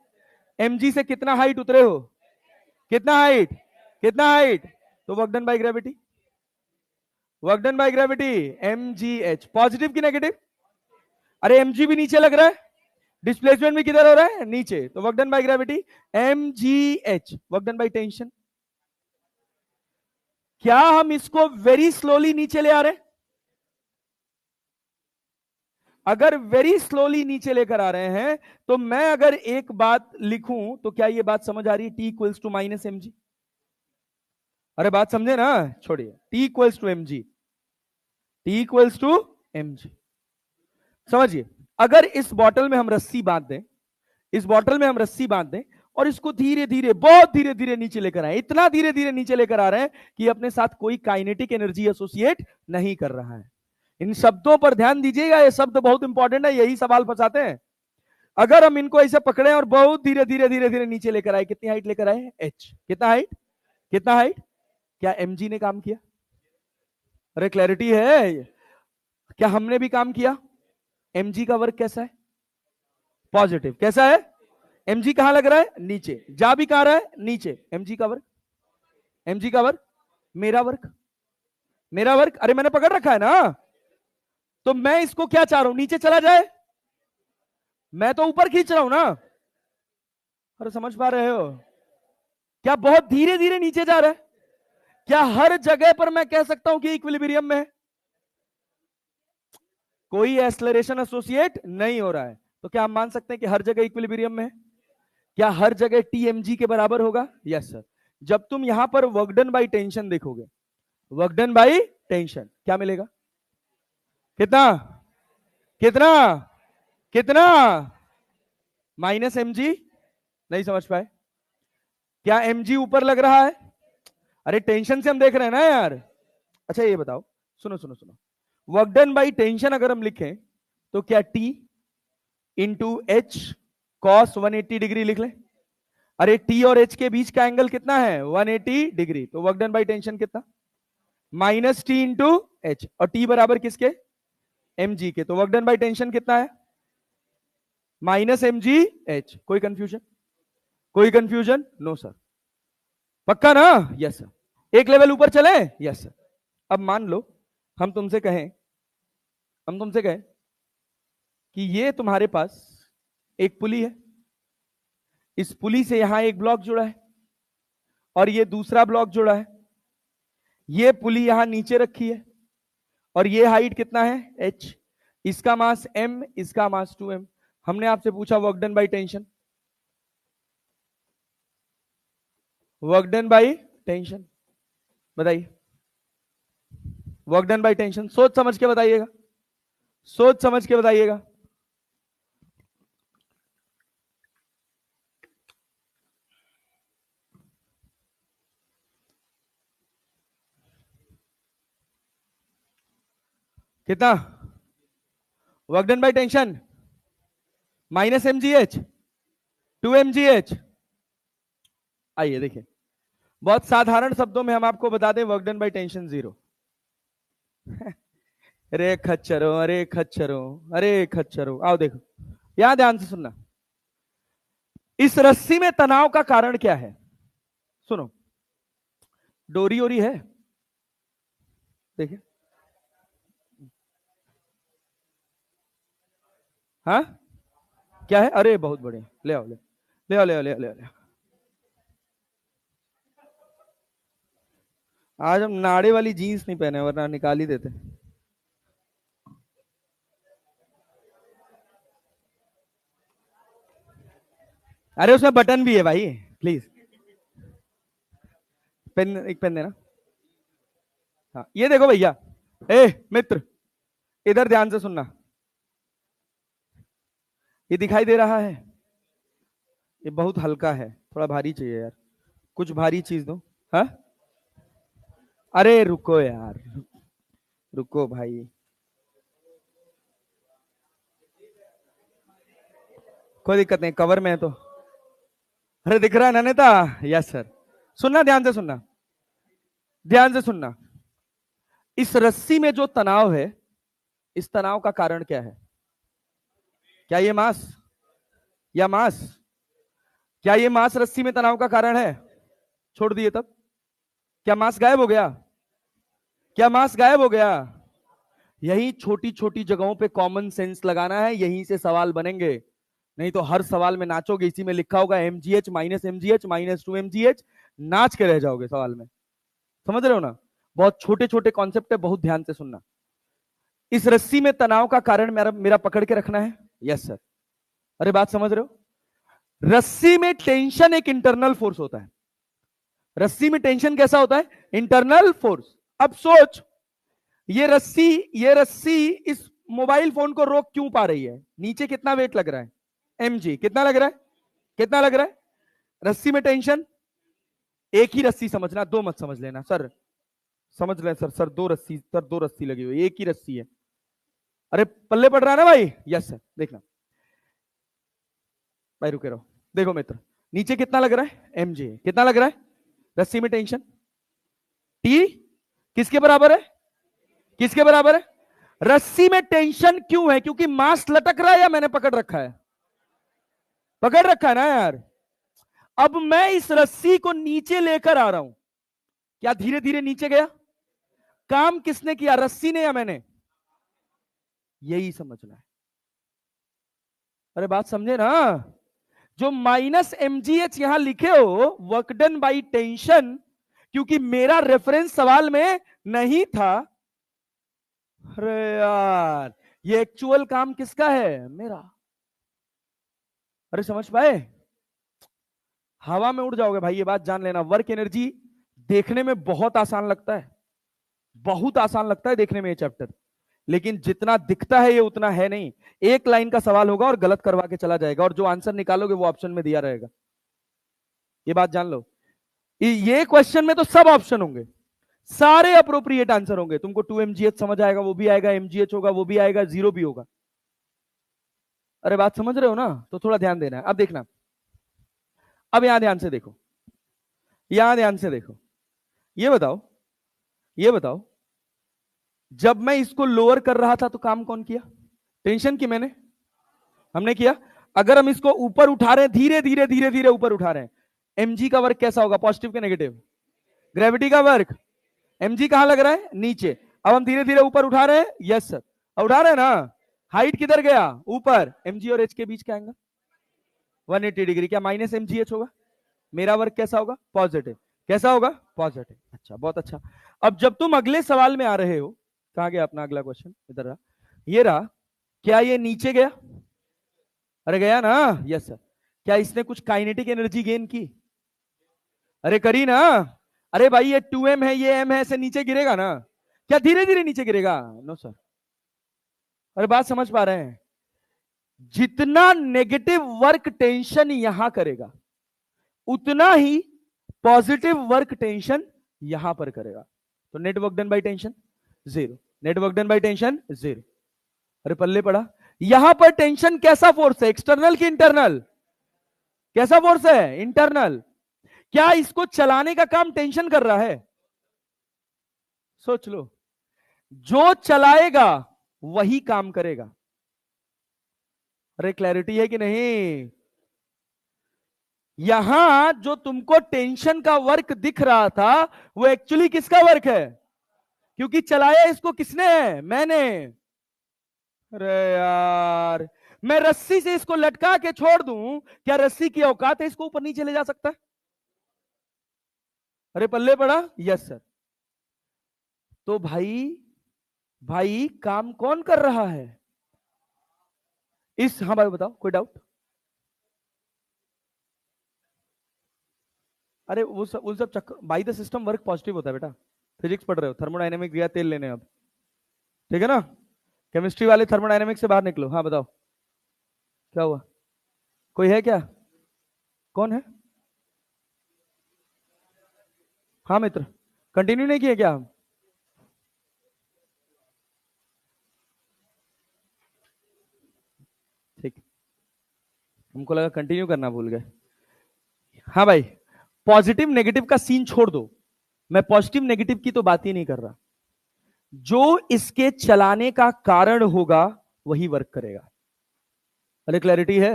Speaker 1: mg से कितना हाइट उतरे हो? कितना हाइट? कितना हाइट? तो work done by gravity, work done by gravity mgh। Positive की नेगेटिव? अरे mg भी नीचे लग रहा है, डिस्प्लेसमेंट भी किधर हो रहा है? नीचे। तो work done by gravity mgh। Work done by tension, क्या हम इसको वेरी स्लोली नीचे ले आ रहे हैं? अगर वेरी स्लोली नीचे लेकर आ रहे हैं, तो मैं अगर एक बात लिखूं, तो क्या ये बात समझ आ रही है? T equals to minus M g. अरे बात समझे ना, छोड़िए, T equals to m g, T equals to m g. समझिए, अगर इस बॉटल में हम रस्सी बांध दें, इस बॉटल में हम रस्सी बांध दें, और इसको धीरे धीरे, बहुत धीरे धीरे नीचे लेकर आए, इतना धीरे धीरे नीचे लेकर आ रहे हैं कि अपने साथ कोई काइनेटिक एनर्जी एसोसिएट नहीं कर रहा है। इन शब्दों पर ध्यान दीजिएगा, ये शब्द बहुत इंपॉर्टेंट है, यही सवाल फंसाते हैं। अगर हम इनको ऐसे पकड़े और बहुत धीरे धीरे धीरे धीरे नीचे लेकर आए, कितनी हाइट लेकर आए? h। कितना हाइट? कितना हाइट? क्या mg ने काम किया? अरे क्लैरिटी है? क्या हमने भी काम किया? mg का वर्क कैसा है? पॉजिटिव। कैसा है? mg कहां लग रहा है? नीचे। जा भी कहां रहा है? नीचे। mg का वर्क, mg का वर्क, मेरा वर्क, मेरा वर्क, अरे मैंने पकड़ रखा है ना, तो मैं इसको क्या चाह रहा हूं? नीचे चला जाए, मैं तो ऊपर खींच रहा हूं ना। अरे समझ पा रहे हो? क्या बहुत धीरे धीरे नीचे जा रहा है? क्या हर जगह पर मैं कह सकता हूं कि इक्विलिब्रियम में है? कोई एक्सेलरेशन एसोसिएट नहीं हो रहा है। तो क्या हम मान सकते हैं कि हर जगह इक्विलिब्रियम में है? क्या हर जगह टीएमजी के बराबर होगा? Yes sir. जब तुम यहां पर वर्क डन बाई टेंशन देखोगे, वर्क डन बाई टेंशन क्या मिलेगा? कितना? कितना? कितना? Minus mg। नहीं समझ पाए? क्या mg ऊपर लग रहा है? अरे टेंशन से हम देख रहे हैं ना यार। अच्छा ये बताओ, सुनो सुनो सुनो, वर्क डन बाई टेंशन अगर हम लिखें, तो क्या T into H cos 180 degree लिख लें? अरे T और H के बीच का एंगल कितना है? 180 डिग्री। तो वर्क डन बाई टेंशन कितना? माइनस टी इंटू एच, और T बराबर किसके? mg के। तो वर्क डन बाई टेंशन कितना है? Minus mg h। कोई कंफ्यूजन? कोई कंफ्यूजन? No sir. पक्का ना? Yes sir. एक लेवल ऊपर चले? Yes sir. अब मान लो हम तुमसे कहें, हम तुमसे कहें कि ये तुम्हारे पास एक पुली है, इस पुली से यहां एक ब्लॉक जुड़ा है, और ये दूसरा ब्लॉक जुड़ा है, ये पुली यहां नीचे रखी है, और ये हाइट कितना है? h। इसका मास m, इसका मास 2m। हमने आपसे पूछा work done by tension, work done by tension बताइए, वर्क डन बाई टेंशन सोच समझ के बताइएगा, सोच समझ के बताइएगा। कितना? Work done by tension minus mgh, 2 mgh। आइए देखिए, बहुत साधारण शब्दों में हम आपको बता दें, वर्क डन बाय टेंशन 0। अरे खच्चरों, अरे खच्चरों, अरे खच्चरों, आओ देखो, यहां ध्यान से सुनना। इस रस्सी में तनाव का कारण क्या है? सुनो, डोरी ओरी है, देखिए, हाँ क्या है? अरे बहुत बढ़िया, ले आओ, ले आओ, ले आओ, ले आओ, ले आओ, ले आओ। आज हम नाड़े वाली जीन्स नहीं पहने, वरना निकाल ही देते। अरे उसमें बटन भी है भाई, प्लीज। पेन, एक पेन देना। हाँ, ये देखो भैया, ए मित्र, इधर ध्यान से सुनना। ये दिखाई दे रहा है? ये बहुत हल्का है, थोड़ा भारी चाहिए यार, कुछ भारी चीज दो। हाँ, अरे रुको यार, रुको भाई, कोई दिक्कत नहीं, कवर में है तो। अरे दिख रहा है ना नेता? Yes sir. सुनना, ध्यान से सुनना, ध्यान से सुनना। इस रस्सी में जो तनाव है, इस तनाव का कारण क्या है? क्या ये मांस, या मांस? क्या ये मांस रस्सी में तनाव का कारण है? छोड़ दिए तब? क्या मांस गायब हो गया? क्या मांस गायब हो गया? यही छोटी छोटी जगहों पे कॉमन सेंस लगाना है, यहीं से सवाल बनेंगे। नहीं तो हर सवाल में नाचोगे, इसी में लिखा होगा mgh minus mgh minus 2mgh, नाच के रह जाओगे सवाल में। समझ रहे हो ना? बहुत छोटे छोटे कॉन्सेप्ट है, बहुत ध्यान से सुनना। इस रस्सी में तनाव का कारण मेरा मेरा पकड़ के रखना है। Yes sir. अरे बात समझ रहे हो? रस्सी में टेंशन एक इंटरनल फोर्स होता है। रस्सी में टेंशन कैसा होता है? Internal force. अब सोच, ये रस्सी इस मोबाइल फोन को रोक क्यों पा रही है? नीचे कितना वेट लग रहा है? mg कितना लग रहा है? कितना लग रहा है? रस्सी में टेंशन, एक ही रस्सी समझना, दो मत समझ लेना सर। समझ लें सर, सर दो रस्सी, सर दो रस्सी लगी हुई, एक ही रस्सी है। अरे पल्ले पड़ रहा है ना भाई? Yes sir. देखना भाई, रुके रहो, देखो मित्र, नीचे कितना लग रहा है? mg। कितना लग रहा है रस्सी में टेंशन? टी किसके बराबर है? किसके बराबर है? रस्सी में टेंशन क्यों है? क्योंकि मांस लटक रहा है, या मैंने पकड़ रखा है? पकड़ रखा है ना यार। अब मैं इस रस्सी को नीचे लेकर आ रहा हूं, क्या धीरे धीरे नीचे गया? काम किसने किया, रस्सी ने या मैंने? यही समझना है। अरे बात समझे ना? जो माइनस mgh यहां लिखे हो, वर्क डन बाई टेंशन, क्योंकि मेरा रेफरेंस सवाल में नहीं था। अरे यार, ये एक्चुअल काम किसका है? मेरा। अरे समझ पाए? हवा में उड़ जाओगे भाई, ये बात जान लेना। वर्क एनर्जी देखने में बहुत आसान लगता है, बहुत आसान लगता है देखने में ये चैप्टर, लेकिन जितना दिखता है ये उतना है नहीं। एक लाइन का सवाल होगा और गलत करवा के चला जाएगा, और जो आंसर निकालोगे वो ऑप्शन में दिया रहेगा। ये बात जान लो। ये क्वेश्चन में तो सब ऑप्शन होंगे, सारे अप्रोप्रिएट आंसर होंगे। तुमको 2mgh समझ आएगा, वो भी आएगा, mgh होगा वो भी आएगा, जीरो भी होगा। अरे बात समझ रहे हो ना? तो थोड़ा ध्यान देना है। अब देखना, अब यहां ध्यान से देखो, यहां ध्यान से देखो। ये बताओ, ये बताओ, जब मैं इसको लोअर कर रहा था तो काम कौन किया? टेंशन की मैंने? हमने किया। अगर हम इसको ऊपर उठा रहे हैं, धीरे धीरे धीरे धीरे ऊपर उठा रहे हैं, mg का वर्क कैसा होगा? पॉजिटिव के नेगेटिव? ग्रेविटी का वर्क। mg कहां लग रहा है? नीचे। अब हम धीरे धीरे ऊपर उठा रहे हैं। Yes sir. अब उठा रहे हैं ना? हाइट किधर गया? ऊपर। mg और h के बीच क्या एंगल? 180 डिग्री। क्या माइनस mgh होगा? मेरा वर्क कैसा होगा? पॉजिटिव। कैसा होगा? पॉजिटिव। अच्छा, बहुत अच्छा। अब जब तुम अगले सवाल में आ रहे हो, कहां गया अपना अगला क्वेश्चन? इधर रहा, ये रहा। क्या ये नीचे गया? अरे गया ना? Yes sir. क्या इसने कुछ काइनेटिक एनर्जी गेन की? अरे करी ना? अरे भाई ये 2m है, ये m है, ऐसे नीचे गिरेगा ना? क्या धीरे धीरे नीचे गिरेगा? No sir. अरे बात समझ पा रहे हैं? जितना नेगेटिव वर्क टेंशन यहां करेगा, उतना ही पॉजिटिव वर्क टेंशन यहां पर करेगा। तो net work done by tension 0। Net work done by tension 0। अरे पल्ले पड़ा। यहां पर टेंशन कैसा फोर्स है? एक्सटर्नल की इंटरनल? कैसा फोर्स है? इंटरनल। क्या इसको चलाने का काम टेंशन कर रहा है? सोच लो, जो चलाएगा वही काम करेगा। अरे क्लैरिटी है कि नहीं? यहां जो तुमको टेंशन का वर्क दिख रहा था वो एक्चुअली किसका वर्क है? क्योंकि चलाया इसको किसने है? मैंने। अरे यार, मैं रस्सी से इसको लटका के छोड़ दूं, क्या रस्सी की औकात है इसको ऊपर नीचे ले जा सकता है? अरे पल्ले पड़ा। Yes sir. तो भाई, भाई काम कौन कर रहा है इस? हाँ भाई बताओ, कोई डाउट? अरे उन सब चक्कर, by the system work positive होता है बेटा। फिजिक्स पढ़ रहे हो, थर्मोडायनेमिक दिया, तेल लेने अब, ठीक है ना? केमिस्ट्री वाले थर्मोडायनेमिक से बाहर निकलो। हाँ बताओ, क्या हुआ? कोई है क्या? कौन है? हाँ मित्र, कंटिन्यू नहीं किए क्या हम? ठीक, हमको लगा कंटिन्यू करना भूल गए। हाँ भाई, पॉजिटिव नेगेटिव का सीन छोड़ दो, मैं पॉजिटिव नेगेटिव की तो बात ही नहीं कर रहा। जो इसके चलाने का कारण होगा वही वर्क करेगा। अरे क्लैरिटी है?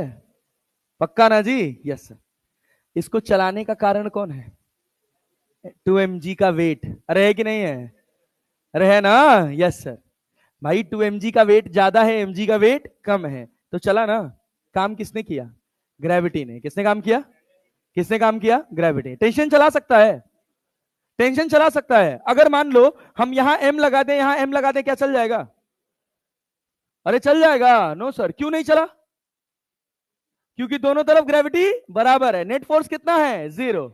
Speaker 1: पक्का ना जी? Yes sir. इसको चलाने का कारण कौन है? 2 mg का वेट। अरे है कि नहीं है? अरे है ना? Yes sir. भाई 2 mg का वेट ज्यादा है, mg का वेट कम है, तो चला ना। काम किसने किया? ग्रेविटी ने। किसने काम किया? किसने काम किया? ग्रेविटी। टेंशन चला सकता है? टेंशन चला सकता है। अगर मान लो हम यहां m लगा दें, यहां m लगा दें, क्या चल जाएगा? अरे चल जाएगा। नो सर, क्यों नहीं चला? क्योंकि दोनों तरफ ग्रेविटी बराबर है। नेट फोर्स कितना है? 0।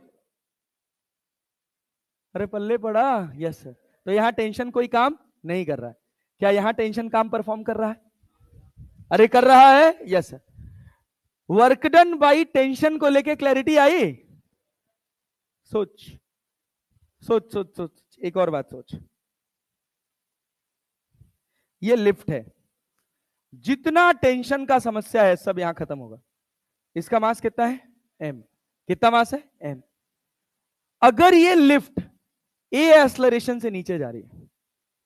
Speaker 1: अरे पल्ले पड़ा। Yes sir. तो यहां टेंशन कोई काम नहीं कर रहा है। क्या यहां टेंशन काम परफॉर्म कर रहा है? अरे कर रहा है। Yes sir. Work done by tension को लेके क्लैरिटी आई? सोच सोच सोच सोच, एक और बात सोच। ये लिफ्ट है, जितना टेंशन का समस्या है सब यहां खत्म होगा। इसका मास कितना है? m। कितना मास है? m। अगर ये लिफ्ट a एक्सलरेशन से नीचे जा रही है,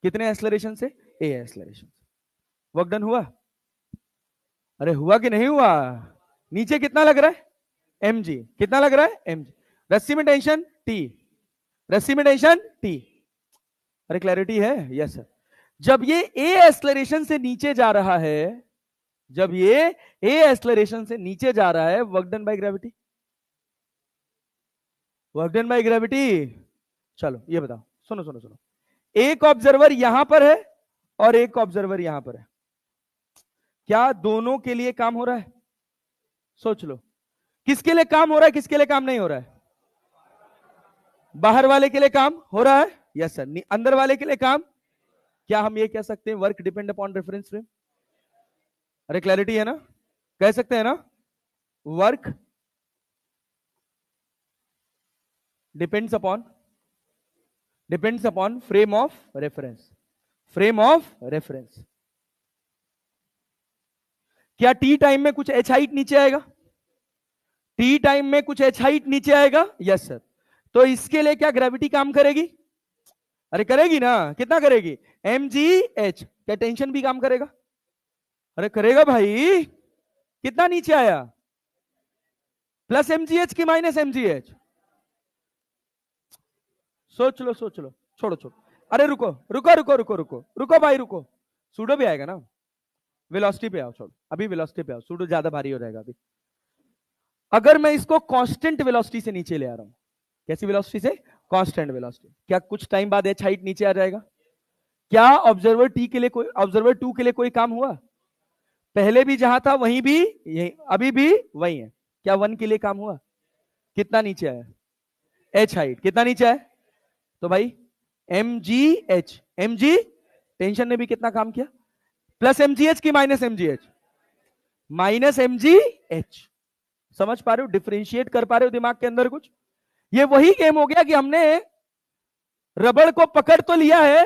Speaker 1: कितने एक्सलरेशन से? a एक्सलरेशन से। वर्क डन हुआ? अरे हुआ कि नहीं हुआ? नीचे कितना लग रहा है? mg। कितना लग रहा है? mg। रस्सी में टेंशन t, रस्सी में टेंशन t। अरे क्लैरिटी है? Yes sir. जब ये a एक्सलरेशन से नीचे जा रहा है, जब ये a एक्सलरेशन से नीचे जा रहा है, work done by gravity. Work done by gravity. चलो ये बताओ, सुनो सुनो सुनो, एक ऑब्जर्वर यहां पर है और एक ऑब्जर्वर यहां पर है, क्या दोनों के लिए काम हो रहा है? सोच लो, किसके लिए काम हो रहा है, किसके लिए काम नहीं हो रहा है? बाहर वाले के लिए काम हो रहा है। Yes sir. अंदर वाले के लिए काम? क्या हम ये कह सकते हैं work depend upon reference frame? अरे क्लैरिटी है ना? कह सकते हैं ना? Work depends upon frame of reference. Frame of reference. क्या टी टाइम में कुछ एच हाइट नीचे आएगा? टी टाइम में कुछ एच हाइट नीचे आएगा? Yes sir. तो इसके लिए क्या ग्रेविटी काम करेगी? अरे करेगी ना। कितना करेगी? mgh। क्या टेंशन भी काम करेगा? अरे करेगा भाई। कितना नीचे आया? प्लस mgh की माइनस mgh? सोच लो सोच लो, छोड़ो छोड़ो। अरे रुको रुको रुको रुको रुको रुको भाई रुको। सूडो भी आएगा ना? वेलोसिटी पे आओ, छोड़ो अभी, वेलोसिटी पे आओ, सूडो ज्यादा भारी हो जाएगा अभी। अगर मैं इसको कांस्टेंट वेलोसिटी से नीचे ले आ रहा हूं, कैसी वेलोसिटी से? कांस्टेंट वेलोसिटी, क्या कुछ टाइम बाद एच हाइट नीचे आ जाएगा? क्या ऑब्जर्वर टी के लिए कोई, ऑब्जर्वर 2 के लिए कोई काम हुआ? पहले भी जहां था वहीं भी, यही अभी भी वही है। क्या 1 के लिए काम हुआ? कितना नीचे आया? एच हाइट कितना नीचे आया? तो भाई mgh, mg टेंशन ने भी कितना काम किया? प्लस mgh की माइनस mgh? Minus mgh। समझ पा रहे हो? डिफरेंशिएट कर पा रहे हो दिमाग के अंदर कुछ? ये वही गेम हो गया कि हमने रबड़ को पकड़ तो लिया है,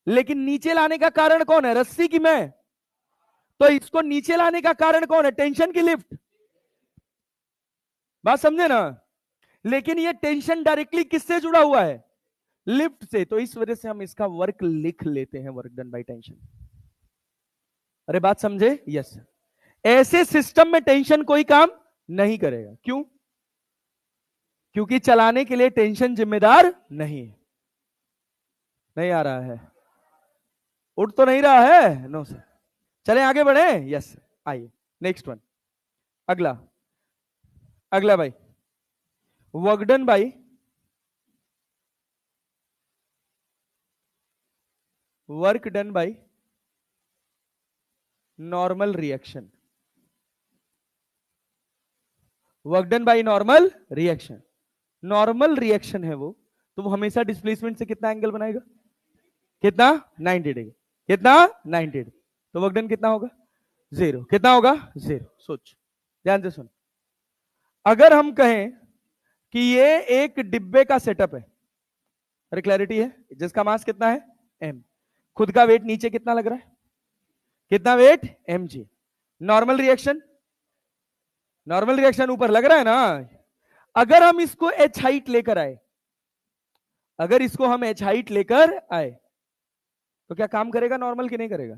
Speaker 1: लेकिन नीचे लाने का कारण कौन है? रस्सी की मैं। तो इसको नीचे लाने का कारण कौन है? टेंशन की लिफ्ट। बात समझे ना? लेकिन ये टेंशन डायरेक्टली किससे जुड़ा हुआ है? लिफ्ट से। तो इस वजह से हम इसका वर्क लिख लेते हैं, वर्क डन बाय टेंशन। अरे बात समझे? यस। ऐसे सिस्टम में टेंशन कोई काम नहीं करेगा। क्यों? क्योंकि चलाने के लिए टेंशन जिम्मेदार नहीं है। नहीं आ रहा है? उठ तो नहीं रहा है? No sir. चले आगे बढ़े? यस। आइए नेक्स्ट वन। अगला अगला भाई, work done by work done by normal reaction. Work done by normal reaction. Normal reaction है वो, तो वो हमेशा डिस्प्लेसमेंट से कितना एंगल बनाएगा? कितना? 90 डिग्री। कितना? 90 डिग्री। तो वर्क डन कितना होगा? 0। कितना होगा? 0। सोच, ध्यान से सुन। अगर हम कहें कि ये एक डिब्बे का सेटअप है, अरे क्लैरिटी है, जिसका मास कितना है? m। खुद का वेट नीचे कितना लग रहा है? कितना weight? mg। Normal reaction, normal reaction ऊपर लग रहा है ना। अगर हम इसको h हाइट लेकर आए, अगर इसको हम h हाइट लेकर आए, तो क्या काम करेगा नॉर्मल कि नहीं करेगा?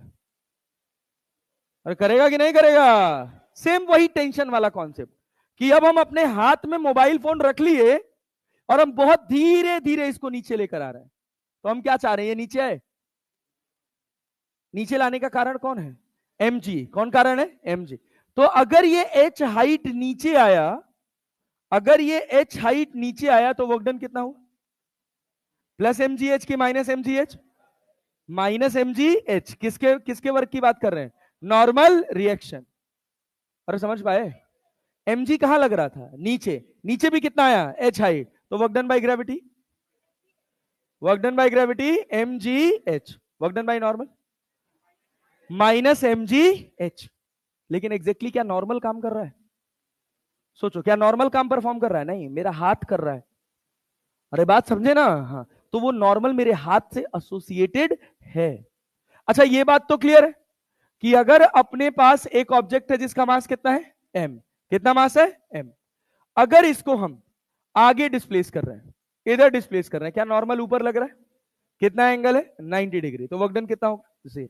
Speaker 1: अरे करेगा कि नहीं करेगा? सेम वही टेंशन वाला कॉन्सेप्ट कि अब हम अपने हाथ में मोबाइल फोन रख लिए और हम बहुत धीरे धीरे इसको नीचे लेकर आ रहे हैं। तो हम क्या चाह रहे हैं? ये नीचे आए। नीचे लाने का कारण कौन है? mg। कौन कारण है? mg। तो अगर ये h हाइट नीचे आया, अगर ये h हाइट नीचे आया, तो वर्क डन कितना हुआ? प्लस mgh की माइनस mgh? Minus mgh। किसके किसके वर्क की बात कर रहे हैं? Normal reaction. अरे समझ पाए? mg कहां लग रहा था? नीचे। नीचे भी कितना आया? h height. तो work done by gravity, work done by gravity mgh। Work done by normal minus mgh। लेकिन एग्जैक्टली क्या नॉर्मल काम कर रहा है? सोचो, क्या नॉर्मल काम परफॉर्म कर रहा है? नहीं, मेरा हाथ कर रहा है। अरे बात समझे ना? हाँ, तो वो नॉर्मल मेरे हाथ से एसोसिएटेड है। अच्छा, ये बात तो क्लियर है कि अगर अपने पास एक ऑब्जेक्ट है जिसका मास कितना है? m। कितना मास है? m। अगर इसको हम आगे डिस्प्लेस कर रहे हैं, इधर डिस्प्लेस कर रहे हैं, क्या नॉर्मल ऊपर लग रहा है? कितना एंगल है? 90 डिग्री। तो वर्क डन कितना होगा? 0।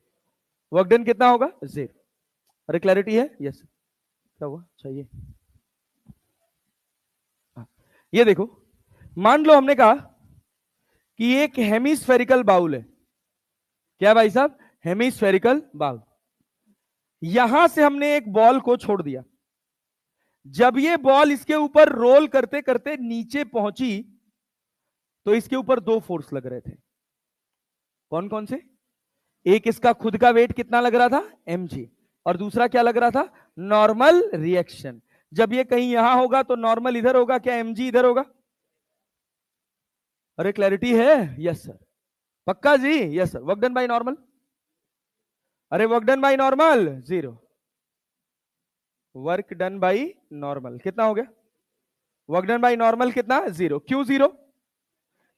Speaker 1: वर्क डन कितना होगा? 0। अरे क्लैरिटी है? यस। क्या हुआ? चाहिए ये देखो, मान लो हमने कहा कि एक हेमिस्फेरिकल बाउल है। क्या भाई साहब? Hemispherical bowl. यहां से हमने एक बॉल को छोड़ दिया। जब ये बॉल इसके ऊपर रोल करते करते नीचे पहुंची, तो इसके ऊपर दो फोर्स लग रहे थे। कौन कौन से? एक इसका खुद का वेट कितना लग रहा था? mg। और दूसरा क्या लग रहा था? Normal reaction. जब ये कहीं यहां होगा तो नॉर्मल इधर होगा, क्या mg इधर होगा? अरे क्लैरिटी है? Yes sir. पक्का जी? Yes sir. Work done by normal, अरे work done by normal 0। Work done by normal कितना हो गया? वर्क डन बाय नॉर्मल कितना? 0। क्यों 0?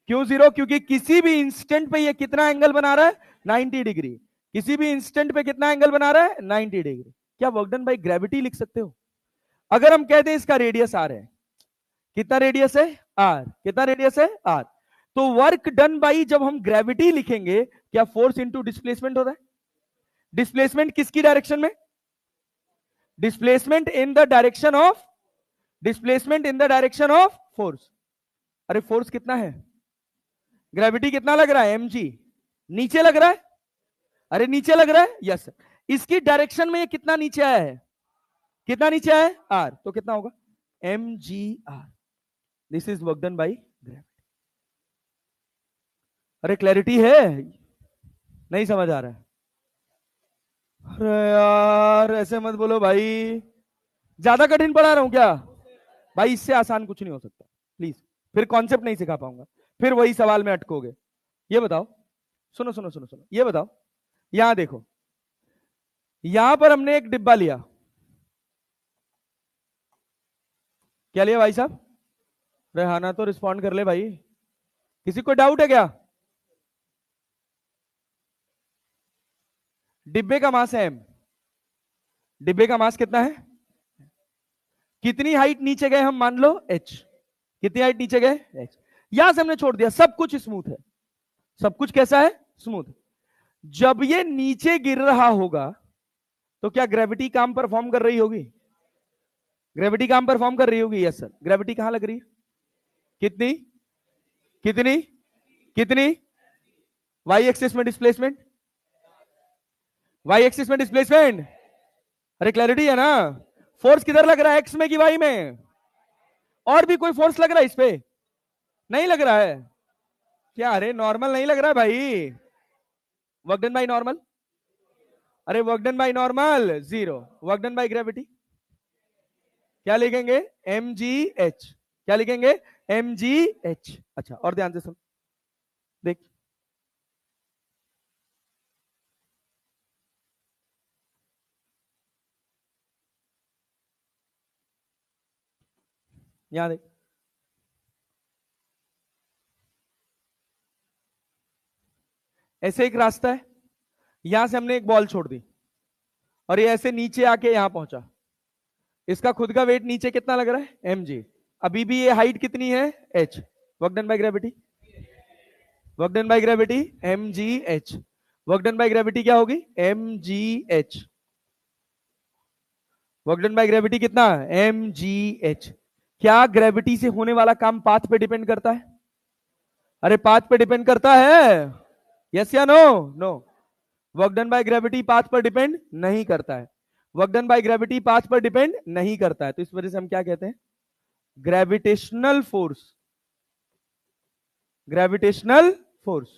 Speaker 1: क्यों 0? क्योंकि किसी भी इंस्टेंट पे ये कितना एंगल बना रहा है? 90 डिग्री। किसी भी इंस्टेंट पे कितना एंगल बना रहा है? 90 डिग्री। क्या वर्क डन बाय ग्रेविटी लिख सकते हो? अगर हम कहते हैं इसका रेडियस r है, कितना रेडियस है? r। कितना रेडियस है? r। तो वर्क डन बाई जब हम ग्रेविटी लिखेंगे, क्या फोर्स इंटू डिस्प्लेसमेंट होता है? डिस्प्लेसमेंट किसकी डायरेक्शन में? Displacement in the direction of, displacement in the direction of force. अरे फोर्स कितना है? ग्रेविटी कितना लग रहा है? mg। नीचे लग रहा है? अरे नीचे लग रहा है? यस। इसकी डायरेक्शन में ये कितना नीचे आया है? कितना नीचे आया है? r। तो कितना होगा? mgr। This is work done by gravity. अरे क्लैरिटी है? नहीं समझ आ रहा है? अरे यार ऐसे मत बोलो भाई, ज्यादा कठिन पढ़ा रहा हूं क्या? भाई इससे आसान कुछ नहीं हो सकता, प्लीज। फिर कॉन्सेप्ट नहीं सिखा पाऊंगा, फिर वही सवाल में अटकोगे। ये बताओ, सुनो सुनो सुनो सुनो, ये बताओ, यहां देखो, यहां पर हमने एक डिब्बा लिया। क्या लिया भाई साहब? रेहाना तो रिस्पॉन्ड कर ले भाई। किसी को डाउट है क्या? डिब्बे का मास है m। डिब्बे का मास कितना है? कितनी हाइट नीचे गए हम? मान लो h। कितनी हाइट नीचे गए x। यहां से हमने छोड़ दिया, सब कुछ स्मूथ है, सब कुछ कैसा है, स्मूथ। जब ये नीचे गिर रहा होगा तो क्या ग्रेविटी काम परफॉर्म कर रही होगी, ग्रेविटी काम परफॉर्म कर रही होगी, यस सर। ग्रेविटी कहां लग रही है, कितनी कितनी कितनी, वाई एक्सिस में डिस्प्लेसमेंट, वाई एक्सिस में डिस्प्लेसमेंट, अरे क्लैरिटी है ना। फोर्स किधर लग रहा है, एक्स में कि वाई में, और भी कोई फोर्स लग रहा है इस पे, नहीं लग रहा है क्या, अरे नॉर्मल नहीं लग रहा है भाई, वर्क डन बाय नॉर्मल, अरे work done by normal zero, work done by gravity क्या लिखेंगे, एम जी एच, क्या लिखेंगे, एम जी एच। अच्छा और ध्यान से सुन, देख यहां देख, ऐसे एक रास्ता है, यहां से हमने एक बॉल छोड़ दी और ये ऐसे नीचे आके यहां पहुंचा, इसका खुद का वेट नीचे कितना लग रहा है, एम जी। अभी भी ये हाइट कितनी है, h, work done by gravity, work done by gravity m g h, work done by gravity क्या होगी, m g h, work done by gravity कितना, एम जी एच। क्या ग्रेविटी से होने वाला काम पाथ पे डिपेंड करता है, अरे पाथ पे डिपेंड करता है, यस या no, no. Work done by gravity path पर डिपेंड नहीं करता है, work done by gravity path पर डिपेंड नहीं करता है, तो इस वजह से हम क्या कहते हैं, ग्रेविटेशनल फोर्स, ग्रेविटेशनल फोर्स,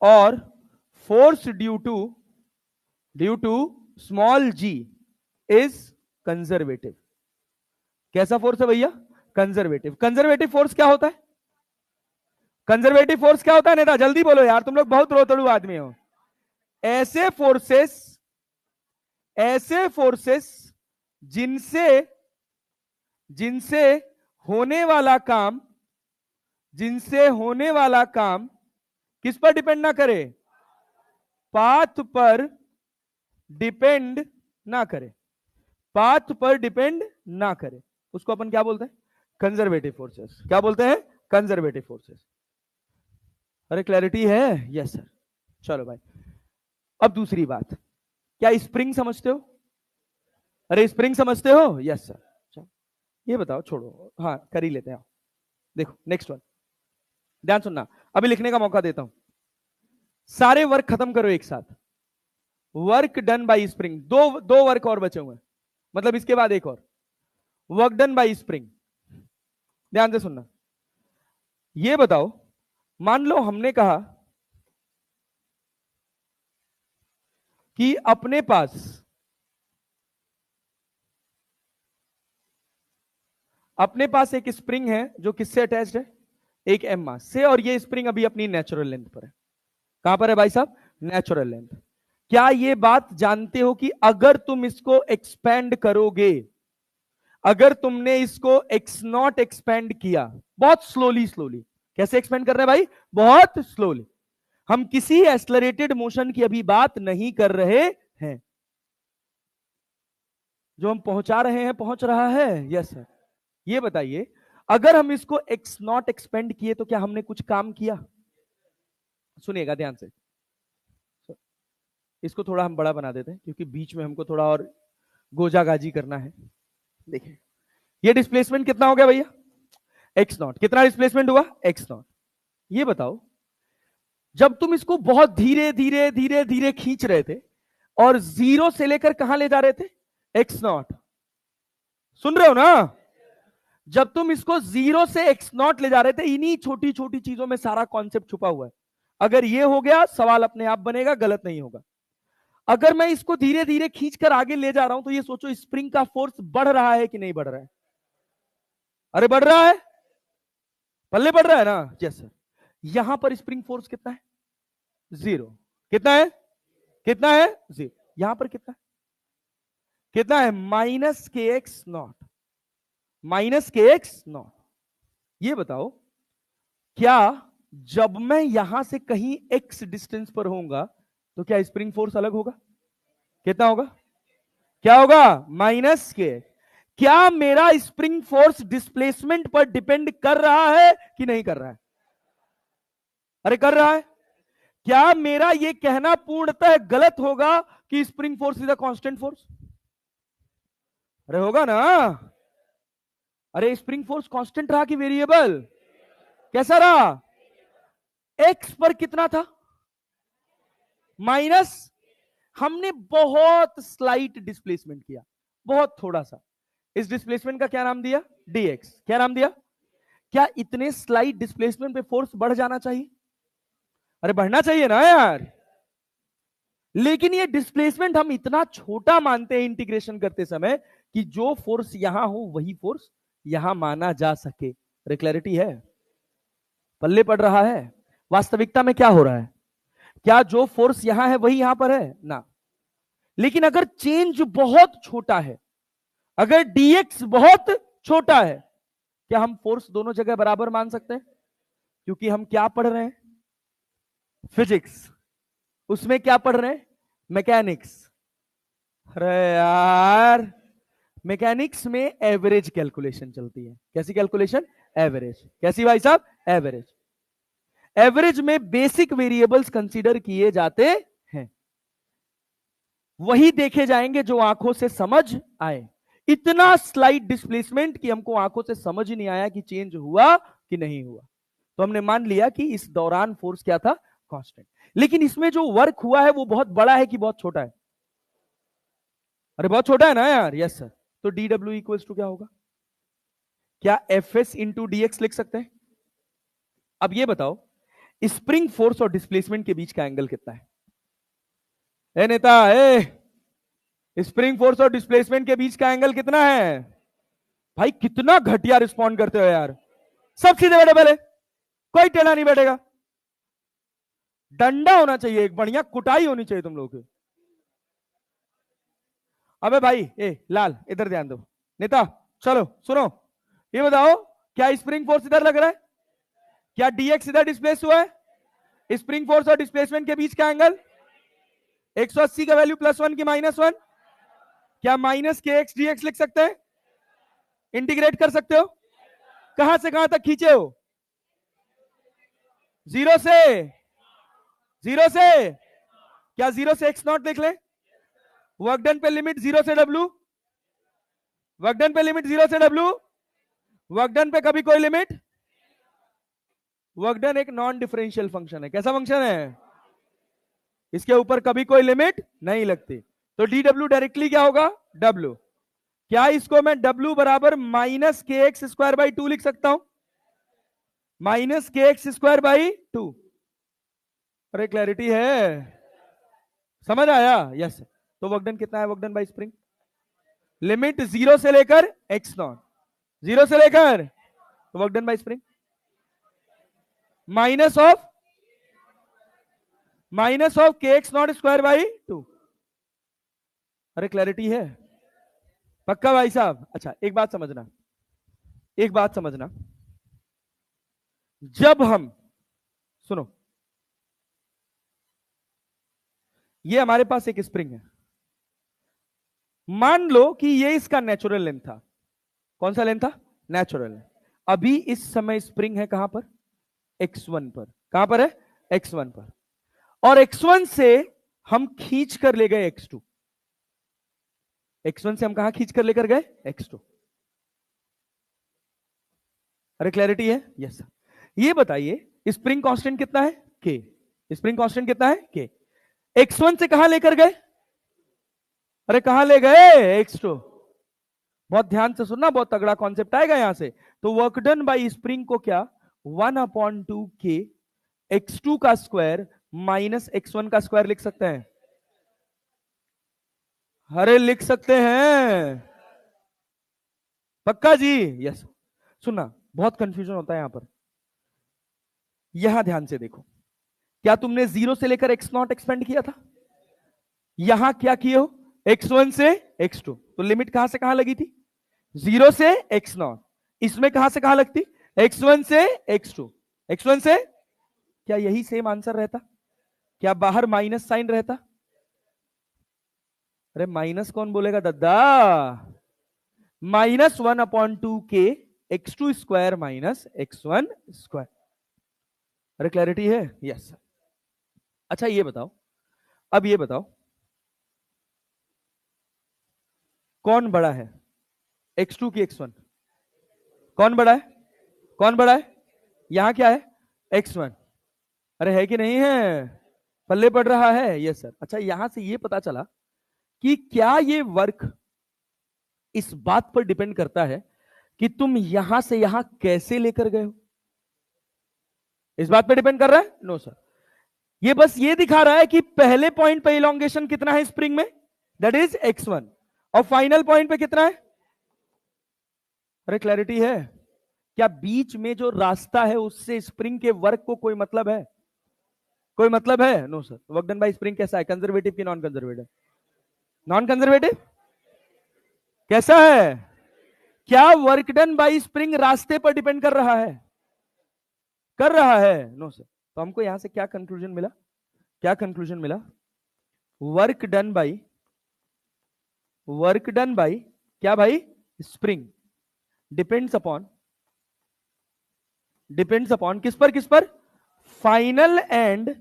Speaker 1: और force due to small g is conservative. कैसा फोर्स है भैया, कंजर्वेटिव। कंजर्वेटिव फोर्स क्या होता है, कंजर्वेटिव फोर्स क्या होता है नेता, जल्दी बोलो यार, तुम लोग बहुत रोतड़ू आदमी हो। ऐसे फोर्सेस, ऐसे फोर्सेस जिनसे जिनसे होने वाला काम, जिनसे होने वाला काम किस पर डिपेंड ना करे, पाथ पर डिपेंड ना करे, पाथ पर डिपेंड ना करे, उसको अपन क्या बोलते हैं, कंजर्वेटिव फोर्सेस। क्या बोलते हैं, कंजर्वेटिव फोर्सेस। अरे क्लैरिटी है, यस सर। चलो भाई, अब दूसरी बात, क्या स्प्रिंग समझते हो, अरे स्प्रिंग समझते हो, यस सर। चलो ये बताओ, छोड़ो हाँ कर ही लेते हैं। देखो नेक्स्ट वन, ध्यान सुनना, अभी लिखने का मौका देता हूं, सारे वर्क खत्म करो एक साथ। वर्क डन बाय स्प्रिंग, दो वर्क और बचे हुए हैं, मतलब इसके बाद एक और, वर्क डन बाय स्प्रिंग। ध्यान से सुनना, ये बताओ, मान लो हमने कहा कि अपने पास एक स्प्रिंग है जो किससे अटैच्ड है, एक एम मास से, और ये स्प्रिंग अभी अपनी नेचुरल लेंथ पर है। कहां पर है भाई साहब, नेचुरल लेंथ। क्या ये बात जानते हो कि अगर तुम इसको एक्सपेंड करोगे, अगर तुमने इसको एक्स नॉट एक्सपेंड किया, बहुत स्लोली स्लोली, कैसे एक्सपेंड कर रहे हैं भाई, बहुत स्लोली, हम किसी एक्सलरेटेड मोशन की अभी बात नहीं कर रहे हैं, जो हम पहुंचा रहे हैं पहुंच रहा है, यस सर। ये बताइए, अगर हम इसको एक्स नॉट एक्सपेंड किए तो क्या हमने कुछ काम किया, सुनिएगा ध्यान से, इसको थोड़ा हम बड़ा बना देते हैं क्योंकि बीच में हमको थोड़ा और गोजागाजी करना है। देखिए ये डिस्प्लेसमेंट कितना हो गया भैया, एक्स नॉट, कितना डिस्प्लेसमेंट हुआ, एक्स नॉट। ये बताओ, जब तुम इसको बहुत धीरे धीरे धीरे धीरे खींच रहे थे और जीरो से लेकर कहां ले जा रहे थे, एक्स नॉट, सुन रहे हो ना, जब तुम इसको जीरो से एक्स नॉट ले जा रहे थे, इन्हीं छोटी छोटी चीजों में सारा कॉन्सेप्ट छुपा हुआ है। अगर ये हो गया, सवाल अपने आप बनेगा, गलत नहीं होगा। अगर मैं इसको धीरे धीरे खींचकर आगे ले जा रहा हूं तो ये सोचो, स्प्रिंग का फोर्स बढ़ रहा है कि नहीं बढ़ रहा है, अरे बढ़ रहा है, पल्ले बढ़ रहा है ना, यस सर। यहां पर स्प्रिंग फोर्स कितना है, जीरो, कितना है, कितना है, जीरो। यहां पर कितना है, कितना है, माइनस के एक्स नॉट, माइनस के एक्स नॉट। ये बताओ, क्या जब मैं यहां से कहीं एक्स डिस्टेंस पर होऊंगा तो क्या स्प्रिंग फोर्स अलग होगा, कितना होगा, क्या होगा, माइनस के, क्या मेरा स्प्रिंग फोर्स डिस्प्लेसमेंट पर डिपेंड कर रहा है कि नहीं कर रहा है? अरे कर रहा है। क्या मेरा यह कहना पूर्णतः गलत होगा कि spring force is a constant force? अरे होगा ना। अरे स्प्रिंग फोर्स कांस्टेंट रहा कि वेरिएबल? कैसा रहा? एक्स पर कितना था? माइनस। हमने बहुत स्लाइट डिस्प्लेसमेंट किया, बहुत थोड़ा सा। इस डिस्प्लेसमेंट का क्या नाम दिया? डीएक्स। क्या नाम दिया? क्या इतने स्लाइट डिस्प्लेसमेंट पे फोर्स बढ़ जाना चाहिए? अरे बढ़ना चाहिए ना यार। लेकिन ये डिस्प्लेसमेंट हम इतना छोटा मानते हैं इंटीग्रेशन करते समय कि जो फोर्स यहां हो वही फोर्स यहां माना जा सके। अरे क्लैरिटी है? पल्ले पड़ रहा है? वास्तविकता में क्या हो रहा है? क्या जो फोर्स यहां है वही यहां पर है ना? लेकिन अगर चेंज बहुत छोटा है, अगर डीएक्स बहुत छोटा है, क्या हम फोर्स दोनों जगह बराबर मान सकते हैं? क्योंकि हम क्या पढ़ रहे हैं? फिजिक्स। उसमें क्या पढ़ रहे हैं? मैकेनिक्स। अरे यार, मैकेनिक्स में एवरेज कैलकुलेशन चलती है। कैसी कैलकुलेशन? एवरेज। कैसी भाई साहब? एवरेज। एवरेज में बेसिक वेरिएबल्स कंसीडर किए जाते हैं, वही देखे जाएंगे जो आंखों से समझ आए। इतना स्लाइड डिस्प्लेसमेंट कि हमको आंखों से समझ ही नहीं आया कि चेंज हुआ कि नहीं हुआ, तो हमने मान लिया कि इस दौरान फोर्स क्या था? कांस्टेंट। लेकिन इसमें जो वर्क हुआ है वो बहुत बड़ा है कि बहुत छोटा है? अरे बहुत छोटा है ना यार। Yes sir. तो डी डब्ल्यू इक्वल्स टू क्या होगा? क्या एफ एस इंटू डीएक्स लिख सकते हैं? अब ये बताओ, स्प्रिंग फोर्स और डिस्प्लेसमेंट के बीच का एंगल कितना है? ए नेता, स्प्रिंग फोर्स और डिस्प्लेसमेंट के बीच का एंगल कितना है? भाई कितना घटिया रिस्पॉन्ड करते हो यार। सब सीधे बैठे पहले, कोई टेढ़ा नहीं बैठेगा। डंडा होना चाहिए, एक बढ़िया कुटाई होनी चाहिए तुम लोगों की। अबे भाई लाल इधर ध्यान दो। नेता चलो सुनो, ये बताओ, क्या स्प्रिंग फोर्स इधर लग रहा है? क्या डीएक्स इधर डिस्प्लेस हुआ है? स्प्रिंग फोर्स और डिस्प्लेसमेंट के बीच का एंगल 180 का वैल्यू +1 की -1। क्या माइनस के एक्स डीएक्स लिख सकते हैं? इंटीग्रेट कर सकते हो? कहां से कहां तक खींचे हो? जीरो से? जीरो से? क्या जीरो से एक्स नॉट लिख ले? वर्क डन पे लिमिट जीरो से डब्ल्यू। वर्क डन पे लिमिट जीरो से डब्ल्यू। वर्क डन पे कभी कोई लिमिट? वर्क डन एक नॉन डिफरेंशियल फंक्शन है। कैसा फंक्शन है? इसके ऊपर कभी कोई लिमिट नहीं लगती। तो डी डब्ल्यू डायरेक्टली क्या होगा? डब्ल्यू। क्या इसको मैं डब्ल्यू बराबर -kx² 2 लिख सकता हूं? -kx² 2। अरे क्लैरिटी है? समझ आया? यस। तो वर्क डन कितना है? Work done by spring limit zero से लेकर एक्स नॉट, जीरो से लेकर, तो work done by spring minus of kx² 2। अरे क्लैरिटी है? पक्का भाई साहब? अच्छा एक बात समझना, एक बात समझना, जब हम, सुनो, ये हमारे पास एक स्प्रिंग है, मान लो कि ये इसका नेचुरल लेंथ था। कौन सा लेंथ था? नेचुरल। अभी इस समय स्प्रिंग है कहां पर? x1 पर। कहां पर है? x1 पर। और x1 से हम खींच कर ले गए x2। x1 से हम कहां खींच कर लेकर गए? x2। अरे क्लैरिटी है? यस। ये बताइए स्प्रिंग कांस्टेंट कितना है? k। स्प्रिंग कांस्टेंट कितना है? k। x1 से कहां लेकर गए? अरे कहां ले गए? x2। बहुत ध्यान से सुनना, बहुत तगड़ा कॉन्सेप्ट आएगा यहां से। तो वर्क डन बाई स्प्रिंग को क्या 1/2k x2 का स्क्वायर -x1 का स्क्वायर लिख सकते हैं? अरे लिख सकते हैं। पक्का जी? यस। सुनना, बहुत कंफ्यूजन होता है यहां पर। यहां ध्यान से देखो, क्या तुमने जीरो से लेकर x0 एक्सपेंड किया था? यहां क्या किए हो? x1 से x2। तो लिमिट कहां से कहां लगी थी? जीरो से x0। इसमें कहां से कहां लगती? x1 से x2। x1 से, क्या यही सेम आंसर रहता? क्या बाहर माइनस साइन रहता? अरे माइनस कौन बोलेगा दद्दा? -1/2k x2 square minus x1 square. अरे क्लैरिटी है? यस। अच्छा ये बताओ, अब ये बताओ कौन बड़ा है, x2 की x1? कौन बड़ा है? कौन बड़ा है? यहां क्या है? x1। अरे है कि नहीं है? पल्ले पड़ रहा है? Yes sir. अच्छा यहां से ये पता चला कि क्या ये वर्क इस बात पर डिपेंड करता है कि तुम यहां से यहां कैसे लेकर गए हो? इस बात पर डिपेंड कर रहा है? No sir. ये बस ये दिखा रहा है कि पहले पॉइंट पे इलोंगेशन कितना है स्प्रिंग में, दैट इज x1, और फाइनल पॉइंट पे कितना है? अरे क्लैरिटी है? क्या बीच में जो रास्ता है उससे स्प्रिंग के वर्क को कोई मतलब है? कोई मतलब है? No sir. Work done by spring कैसा है, कंजर्वेटिव कि नॉन कंजर्वेटिव? Non conservative. कैसा है? क्या वर्क डन बाय स्प्रिंग रास्ते पर डिपेंड कर रहा है? कर रहा है? No sir. तो हमको यहां से क्या कंक्लूजन मिला? क्या कंक्लूजन मिला? Work done bye, work done bye क्या भाई? Spring depends upon, depends upon किस पर? किस पर? Final and,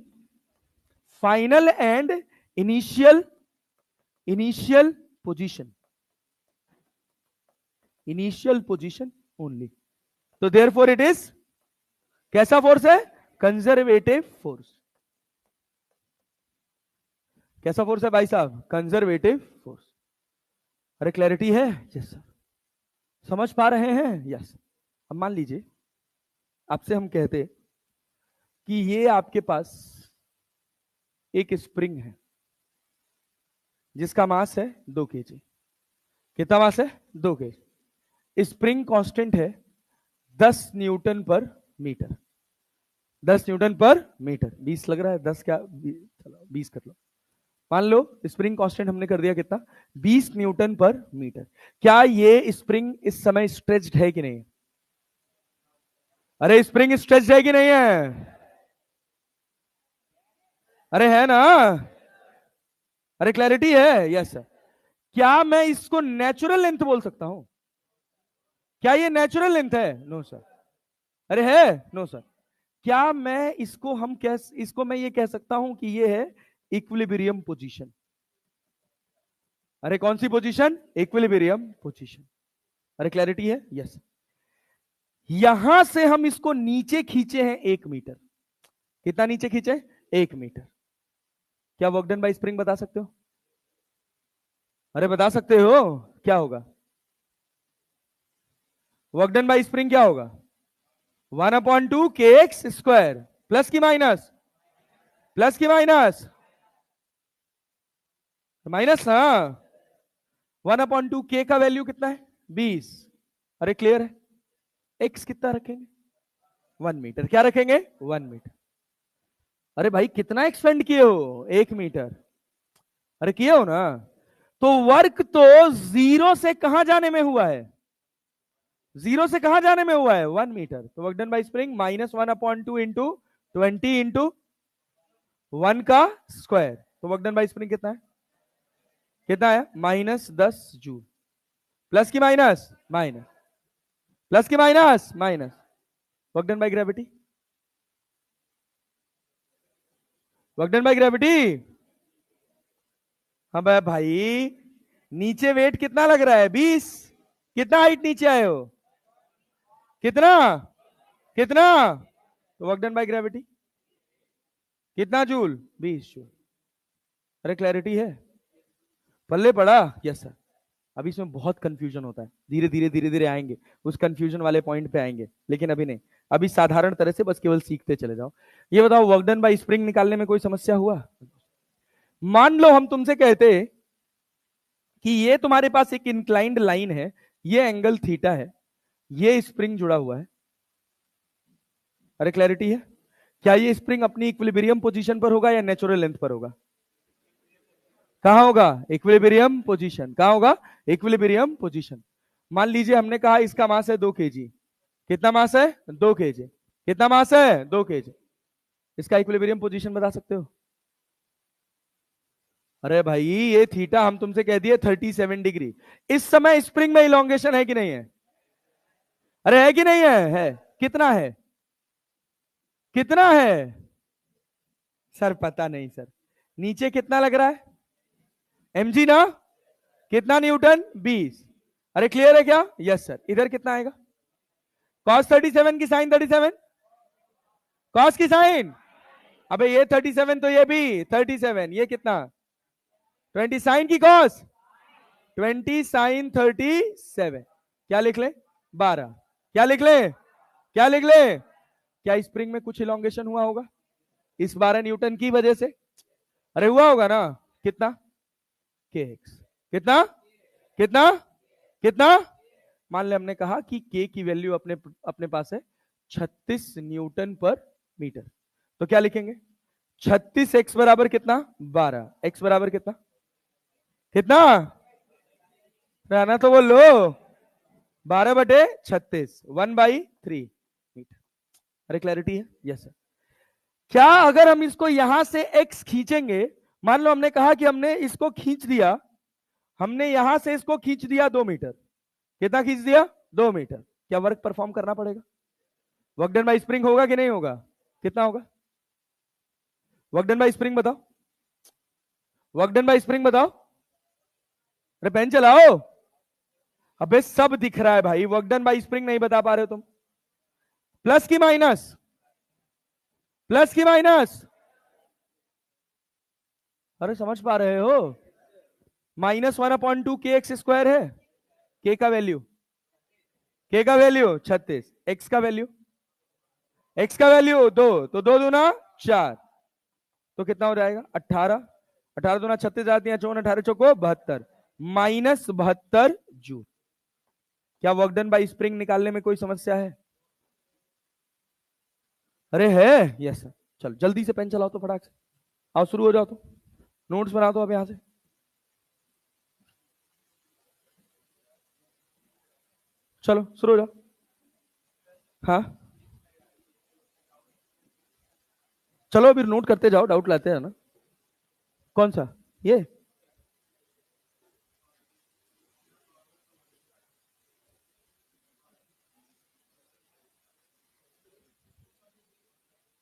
Speaker 1: final and initial, initial position, initial position only. तो देयरफॉर इट इज कैसा फोर्स है? Conservative force. कैसा फोर्स है भाई साहब? Conservative force. अरे क्लैरिटी है? Yes sir. समझ पा रहे हैं? यस। अब मान लीजिए आपसे हम कहते कि ये आपके पास एक स्प्रिंग है जिसका मास है 2 kg। कितना मास है? 2 kg। स्प्रिंग कांस्टेंट है 10 न्यूटन पर मीटर। 10 न्यूटन पर मीटर। 20 लग रहा है? 10 क्या, चलो 20 कर लो। मान लो स्प्रिंग कांस्टेंट हमने कर दिया कितना? 20 न्यूटन पर मीटर। क्या ये स्प्रिंग इस समय स्ट्रेच्ड है कि नहीं? अरे स्प्रिंग स्ट्रेच्ड है कि नहीं है? अरे है ना? अरे क्लैरिटी है? Yes sir. क्या मैं इसको नेचुरल लेंथ बोल सकता हूं? क्या ये नेचुरल लेंथ है? No sir. अरे है? No sir. क्या मैं इसको हम कह, इसको मैं ये कह सकता हूं कि ये है इक्विलिब्रियम पोजीशन? अरे कौन सी पोजीशन? Equilibrium position. अरे क्लैरिटी है? यस। यहां से हम इसको नीचे खींचे हैं 1 मीटर। कितना नीचे खींचे? 1 मीटर। क्या वर्क डन बाय स्प्रिंग बता सकते हो? अरे बता सकते हो? क्या होगा वर्क डन बाय स्प्रिंग? क्या होगा? 1/2 kx स्क्वायर। प्लस की माइनस? प्लस की माइनस? माइनस। हाँ। 1/2 k का वैल्यू कितना है? 20। अरे क्लियर है? x कितना रखेंगे? 1 मीटर। क्या रखेंगे? 1 मीटर। अरे भाई कितना एक्सपेंड किए हो? 1 मीटर। अरे किए हो ना? तो वर्क तो जीरो से कहां जाने में हुआ है? जीरो से कहां जाने में हुआ है? 1 मीटर। तो work done by spring -1/2 into 20 into 1 का स्क्वायर। तो वर्क डन बाय स्प्रिंग कितना है? कितना है? -10 जूल। प्लस की माइनस? माइनस। प्लस की minus? Minus. Work done by gravity? Work done by gravity? हाँ भाई नीचे वेट कितना लग रहा है? 20। कितना हाइट नीचे आए हो? कितना? कितना? तो वर्क डन बाय ग्रेविटी कितना जूल? 20 जूल। अरे क्लैरिटी है? पल्ले पड़ा? Yes sir. अभी इसमें बहुत कंफ्यूजन होता है, धीरे धीरे धीरे धीरे आएंगे उस कंफ्यूजन वाले पॉइंट पे आएंगे, लेकिन अभी नहीं। अभी साधारण तरह से बस केवल सीखते चले जाओ। ये बताओ वर्क डन बाय स्प्रिंग निकालने में कोई समस्या हुआ? मान लो हम तुमसे कहते कि ये तुम्हारे पास एक इंक्लाइंड लाइन है, ये एंगल थीटा है, ये स्प्रिंग जुड़ा हुआ है। अरे क्लैरिटी है? क्या ये स्प्रिंग अपनी इक्विलिब्रियम पोजीशन पर होगा या नेचुरल लेंथ पर होगा? कहां होगा? Equilibrium position. कहां होगा? Equilibrium position. मान लीजिए हमने कहा इसका मास है 2 kg। कितना मास है? 2 kg। कितना मास है? 2 kg। इसका इक्विलिब्रियम पोजीशन बता सकते हो? अरे भाई ये थीटा हम तुमसे कह दिए 37 डिग्री। इस समय स्प्रिंग में इलोंगेशन है कि नहीं है? अरे है कि नहीं है? कितना है? कितना है? सर पता नहीं सर। नीचे कितना लग रहा है? mg ना? कितना न्यूटन? 20। अरे क्लियर है क्या? Yes sir. इधर कितना आएगा? कॉस 37 की साइन 37। कॉस की साइन। अबे ये 37 तो ये भी 37। ये कितना? 20 साइन की कॉस। 20 साइन 37। क्या लिख ले? 12। क्या लिख ले? क्या लिख ले? क्या स्प्रिंग में कुछ इलोंगेशन हुआ होगा इस 12 न्यूटन की वजह से? अरे हुआ होगा ना? कितना? के एक्स। कितना? कितना? कितना? मान ले हमने कहा कि के की वैल्यू अपने अपने पास है 36 न्यूटन पर मीटर। तो क्या लिखेंगे? 36 एक्स बराबर कितना? 12। एक्स बराबर कितना? कितना? रहना तो बोलो। 12/36 1/3 मीटर। अरे क्लैरिटी है? Yes sir. क्या अगर हम इसको यहां से x खींचेंगे? मान लो हमने कहा कि हमने इसको खींच दिया। हमने यहां से इसको खींच दिया 2 मीटर। कितना खींच दिया? 2 मीटर। क्या वर्क परफॉर्म करना पड़ेगा? वर्क डन बाय स्प्रिंग होगा कि नहीं होगा? कितना होगा? वर्क डन बाय स्प्रिंग बताओ। वर्क डन बाय स्प्रिंग बताओ। अरे पेन चलाओ। अबे सब दिख रहा है भाई। वर्क डन बाय स्प्रिंग नहीं बता पा रहे हो तुम? प्लस की माइनस? प्लस की माइनस? अरे समझ पा रहे हो? -1/2 के एक्स स्क्वायर है। के का वैल्यू? के का वैल्यू 36। एक्स का वैल्यू? एक्स का वैल्यू 2। तो 2 दूना 4। तो कितना हो जाएगा? 18। 18 दूना 36 आती है। 54 18 चौको 72। -72 जूल। क्या वर्क डन बाय स्प्रिंग निकालने में कोई समस्या है? अरे है? Yes sir. चलो जल्दी से पेन चलाओ तो फटाक से। आओ शुरू हो जाओ तो। नोट्स बना दो अब यहां से। चलो शुरू हो जाओ। हाँ चलो अभी नोट करते जाओ। डाउट लाते हैं ना? कौन सा? ये?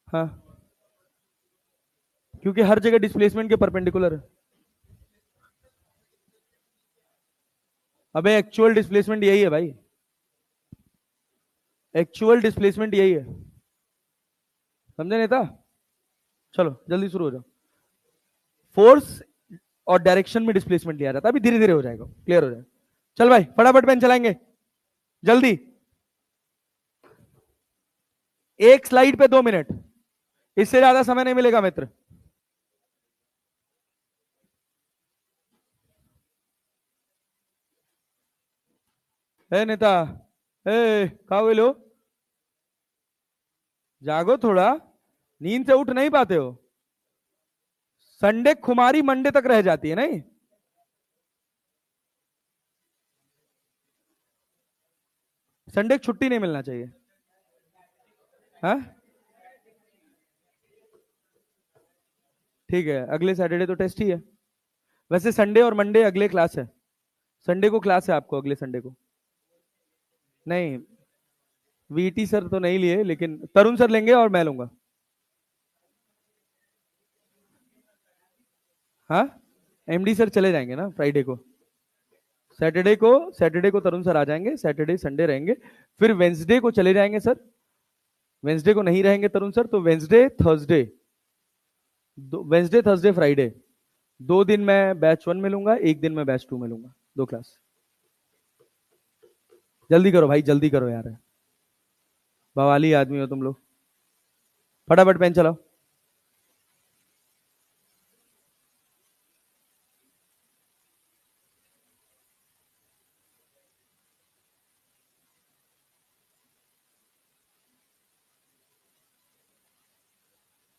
Speaker 1: हाँ क्योंकि हर जगह डिस्प्लेसमेंट के परपेंडिकुलर है। अबे एक्चुअल डिस्प्लेसमेंट यही है भाई। एक्चुअल डिस्प्लेसमेंट यही है। समझे नेता? चलो जल्दी शुरू हो जाओ। फोर्स और डायरेक्शन में डिस्प्लेसमेंट लिया जाता है। अभी धीरे धीरे हो जाएगा। क्लियर हो जाएगा। चल भाई फटाफट पेन चलाएंगे। जल्दी। एक स्लाइड पे 2 मिनट। इससे ज्यादा समय नहीं मिलेगा मित्र। ए नेता। ए कहा हुए लो? जागो थोड़ा। नींद से उठ नहीं पाते हो? संडे खुमारी मंडे तक रह जाती है नहीं? संडे की छुट्टी नहीं मिलना चाहिए। हाँ ठीक है। अगले सैटरडे तो टेस्ट ही है। वैसे संडे और मंडे अगले क्लास है। संडे को क्लास है आपको अगले संडे को। नहीं वीटी सर तो नहीं लिए लेकिन तरुण सर लेंगे और मैं लूंगा। हाँ एमडी सर चले जाएंगे ना फ्राइडे को। सैटरडे को तरुण सर आ जाएंगे। सैटरडे संडे रहेंगे। फिर वेंसडे को चले जाएंगे सर। वेंसडे को नहीं रहेंगे तरुण सर तो Wednesday Thursday. Wednesday Thursday Friday 2 दिन मैं बैच 1 में लूंगा। एक दिन मैं बैच 2 में लूंगा। 2 क्लास। जल्दी करो भाई जल्दी करो यार। बवाली आदमी हो तुम लोग। फटाफट पेन चलाओ।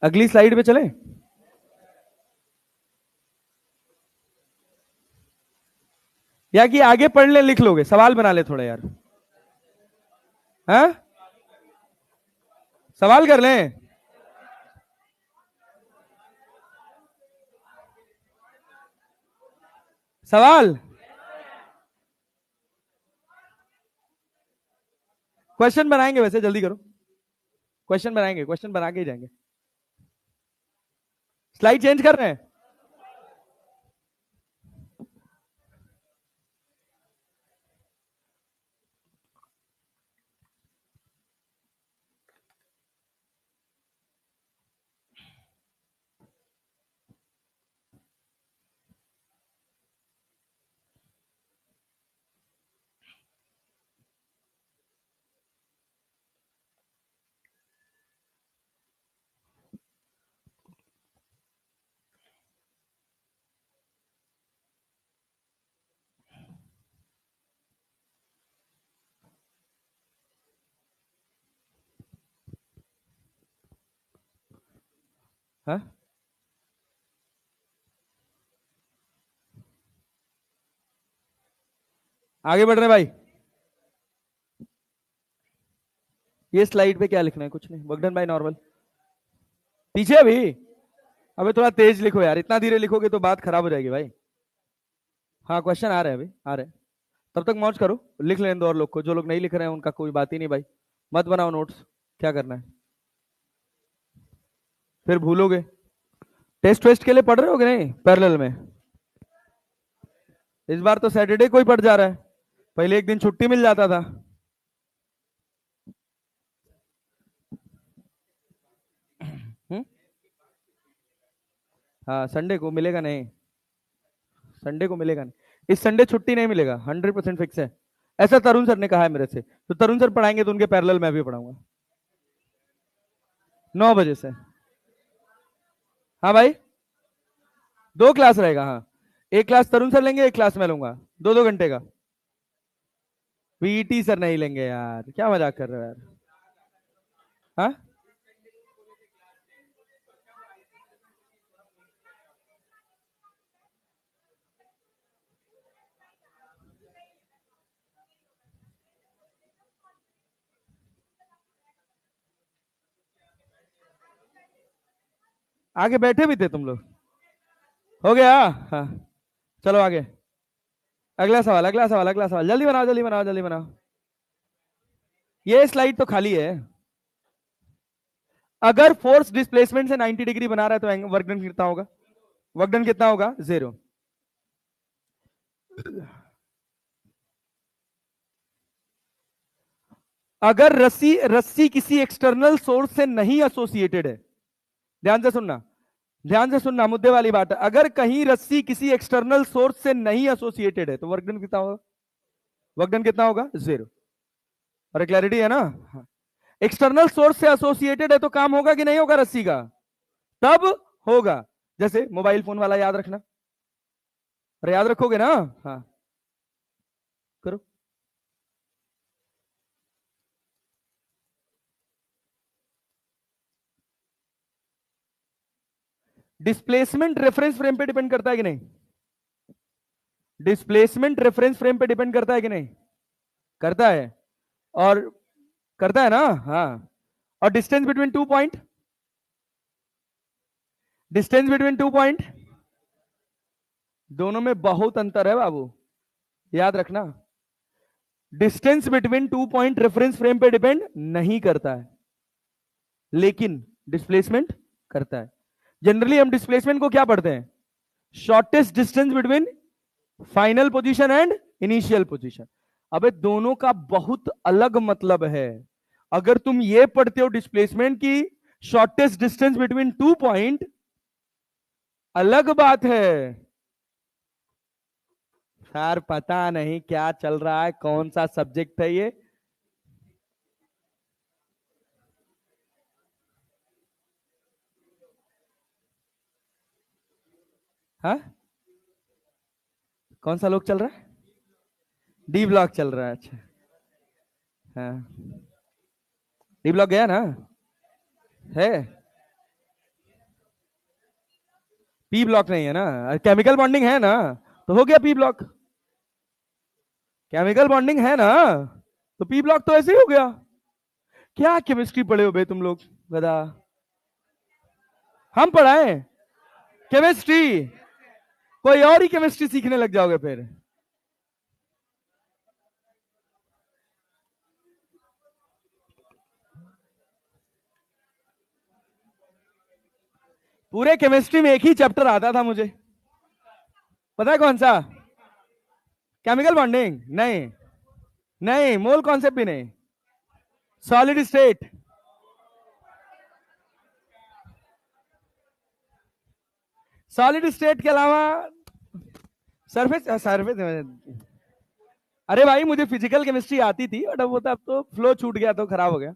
Speaker 1: अगली स्लाइड पे चलें? या कि आगे पढ़ ले लिख लोगे? सवाल बना ले थोड़ा यार। हाँ सवाल कर लें। सवाल, क्वेश्चन बनाएंगे, वैसे जल्दी करो, क्वेश्चन बनाएंगे, क्वेश्चन बना के ही जाएंगे। स्लाइड चेंज कर रहे हैं? हाँ, आगे बढ़ रहे हैं भाई। ये स्लाइड पे क्या लिखना है? कुछ नहीं, वर्कडन बाय नॉर्मल। पीछे अभी, अबे थोड़ा तेज लिखो यार, इतना धीरे लिखोगे तो बात खराब हो जाएगी भाई। हाँ, क्वेश्चन आ रहे हैं अभी, आ रहे हैं। तब तक मौज करो, लिख लेने दो और लोग को, जो लोग नहीं लिख रहे हैं उनका कोई बात ही नहीं भाई। मत बनाओ नोट्स, क्या करना है, फिर भूलोगे। टेस्ट वेस्ट के लिए पढ़ रहे हो कि नहीं पैरेलल में? इस बार तो सैटरडे को ही पढ़ जा रहा है, पहले एक दिन छुट्टी मिल जाता था। हम्म? हाँ, संडे को मिलेगा नहीं, संडे को मिलेगा नहीं, इस संडे छुट्टी नहीं मिलेगा, 100% फिक्स है। ऐसा तरुण सर ने कहा है मेरे से, तो तरुण सर पढ़ाएंगे तो उनके पैरेलल मैं भी पढ़ाऊंगा 9 बजे से। हाँ भाई, 2 क्लास रहेगा, हाँ। एक क्लास तरुण सर लेंगे, एक क्लास मैं लूंगा, 2-2 घंटे का। पीटी सर नहीं लेंगे यार, क्या मजाक कर रहे हो यार। हाँ, आगे बैठे भी थे तुम लोग। हो गया, हाँ। चलो आगे, अगला सवाल, अगला सवाल, अगला सवाल, जल्दी बनाओ, जल्दी बनाओ, जल्दी बनाओ। ये स्लाइड तो खाली है। अगर फोर्स डिस्प्लेसमेंट से 90 डिग्री बना रहा है तो वर्क डन कितना होगा? वर्क डन कितना होगा? 0। अगर रस्सी रस्सी किसी एक्सटर्नल सोर्स से नहीं एसोसिएटेड है, ध्यान से सुनना, ध्यान से सुनना, मुद्दे वाली बात है। अगर कहीं रस्सी किसी एक्सटर्नल सोर्स से नहीं एसोसिएटेड है तो वर्क डन कितना होगा? वर्क डन कितना होगा? 0। और क्लैरिटी है ना? एक्सटर्नल सोर्स से एसोसिएटेड है तो काम होगा कि नहीं होगा रस्सी का? तब होगा। जैसे मोबाइल फोन वाला, याद रखना, अरे याद रखोगे ना? हाँ, करो। डिस्प्लेसमेंट रेफरेंस फ्रेम पे डिपेंड करता है कि नहीं? डिस्प्लेसमेंट रेफरेंस फ्रेम पे डिपेंड करता है कि नहीं? करता है। और करता है ना? हाँ। और distance between 2 point, distance between 2 point, दोनों में बहुत अंतर है बाबू, याद रखना। Distance between 2 point reference frame पे डिपेंड नहीं करता है, लेकिन डिस्प्लेसमेंट करता है। जनरली हम डिस्प्लेसमेंट को क्या पढ़ते हैं? Shortest distance between final position and initial position. अबे दोनों का बहुत अलग मतलब है। अगर तुम ये पढ़ते हो डिस्प्लेसमेंट की शॉर्टेस्ट डिस्टेंस बिटवीन 2 पॉइंट, अलग बात है। सर पता नहीं क्या चल रहा है, कौन सा सब्जेक्ट है ये? हाँ, कौन सा लोग चल रहा है? डी ब्लॉक चल रहा है, अच्छा। हाँ, डी ब्लॉक गया ना? है, पी ब्लॉक नहीं है ना? केमिकल बॉन्डिंग है ना, तो हो गया पी ब्लॉक। केमिकल बॉन्डिंग है ना, तो पी ब्लॉक तो ऐसे ही हो गया। क्या केमिस्ट्री पढ़े हो बे तुम लोग, गधा। हम पढ़ाए केमिस्ट्री? कोई और ही केमिस्ट्री सीखने लग जाओगे फिर। पूरे केमिस्ट्री में एक ही चैप्टर आता था मुझे, पता है कौन सा? केमिकल बॉन्डिंग नहीं, नहीं मोल कॉन्सेप्ट भी नहीं, सॉलिड स्टेट। सॉलिड स्टेट के अलावा सरफेस, सरफेस। अरे भाई मुझे फिजिकल केमिस्ट्री आती थी, बट अब वो तो, अब तो फ्लो छूट गया तो खराब हो गया।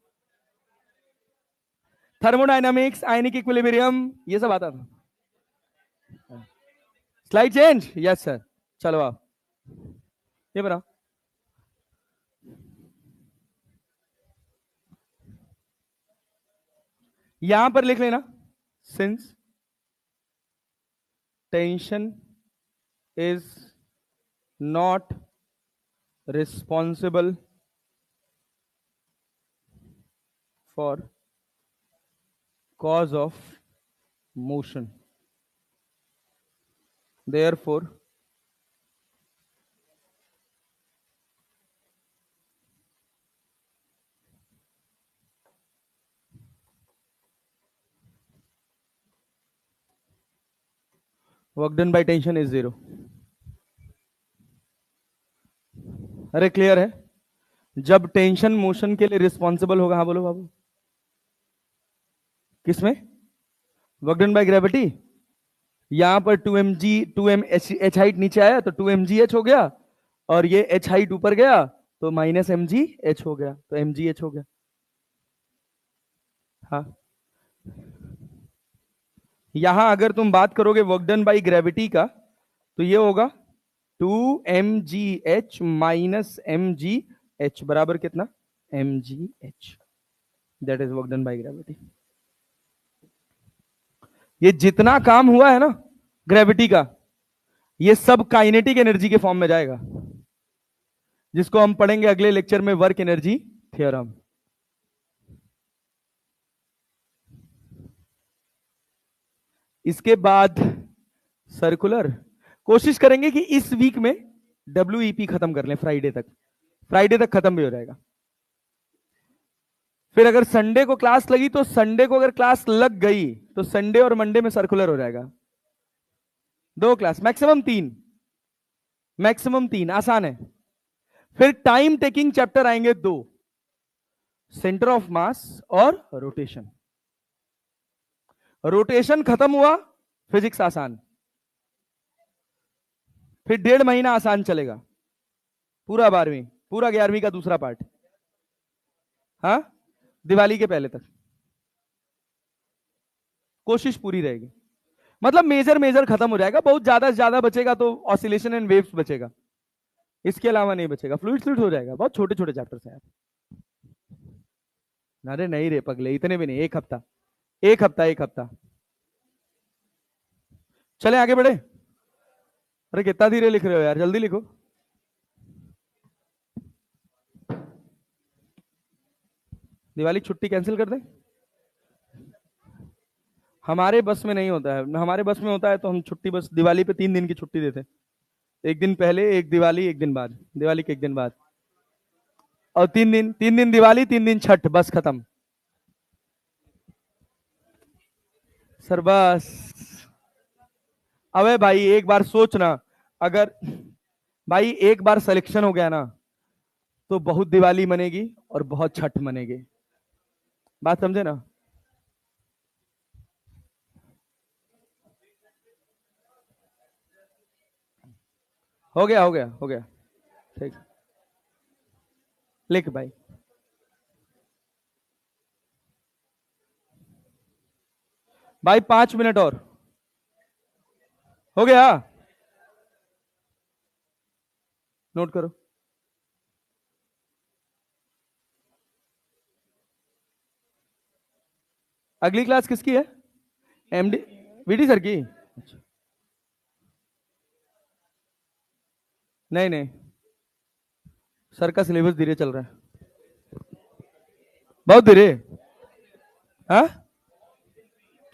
Speaker 1: थर्मोडायनामिक्स, आयनिक इक्विलिब्रियम, ये सब आता था। Slide change, yes sir. चलो आप ये बनाओ, यहां पर लिख लेना, since tension is not responsible for cause of motion, therefore work done by tension is zero। अरे क्लियर है? जब टेंशन मोशन के लिए रिस्पॉन्सिबल होगा, हाँ बोलो बाबू, किसमें? Work done by gravity. यहां पर 2mg 2m h हाइट नीचे आया तो 2mgh हो गया, और ये h हाइट ऊपर गया तो माइनस mgh हो गया, तो mgh हो गया। हाँ, यहां अगर तुम बात करोगे वर्क डन बाई ग्रेविटी का, तो ये होगा 2mgh माइनस mgh बराबर कितना? mgh। That is work done by gravity. ये जितना काम हुआ है ना ग्रेविटी का, ये सब काइनेटिक एनर्जी के फॉर्म में जाएगा, जिसको हम पढ़ेंगे अगले लेक्चर में, वर्क एनर्जी थ्योरम। इसके बाद सर्कुलर, कोशिश करेंगे कि इस वीक में WEP खत्म कर लें, फ्राइडे तक, फ्राइडे तक खत्म भी हो जाएगा। फिर अगर संडे को क्लास लगी तो संडे को अगर क्लास लग गई तो संडे और मंडे में सर्कुलर हो जाएगा। 2 क्लास, मैक्सिमम 3, मैक्सिमम 3, आसान है। फिर टाइम टेकिंग चैप्टर आएंगे 2, सेंटर ऑफ मास और रोटेशन। रोटेशन खत्म हुआ, फिजिक्स आसान। फिर 1.5 महीना आसान चलेगा, पूरा 12वीं, पूरा 11वीं का दूसरा पार्ट। हाँ, दिवाली के पहले तक कोशिश पूरी रहेगी। मतलब मेजर मेजर खत्म हो जाएगा, बहुत ज्यादा से ज्यादा बचेगा तो ऑसिलेशन एंड वेव्स बचेगा, इसके अलावा नहीं बचेगा। फ्लूइड फ्लूइड हो जाएगा, बहुत छोटे छोटे चैप्टर्स हैं। अरे नहीं रे पगले, इतने भी नहीं, एक हफ्ता, एक हफ्ता, एक हफ्ता। चले आगे बढ़े। अरे कितना धीरे लिख रहे हो यार, जल्दी लिखो। दिवाली छुट्टी कैंसिल कर दें? हमारे बस में नहीं होता है, हमारे बस में होता है तो हम छुट्टी बस दिवाली पे 3 दिन की छुट्टी देते, एक दिन पहले, एक दिवाली, एक दिन बाद, दिवाली के एक दिन बाद, और 3 दिन, 3 दिन दिवाली, 3 दिन छठ, बस खत्म। सर बस, अबे भाई एक बार सोचना, अगर भाई एक बार सिलेक्शन हो गया ना तो बहुत दिवाली मनेगी और बहुत छठ मनेगी, बात समझे ना? हो गया, हो गया, हो गया, ठीक। लिख भाई। भाई 5 मिनट और, हो गया, नोट करो। अगली क्लास किसकी है? MD VD सर की? अच्छा। नहीं नहीं, सर का सिलेबस धीरे चल रहा है, बहुत धीरे। हाँ,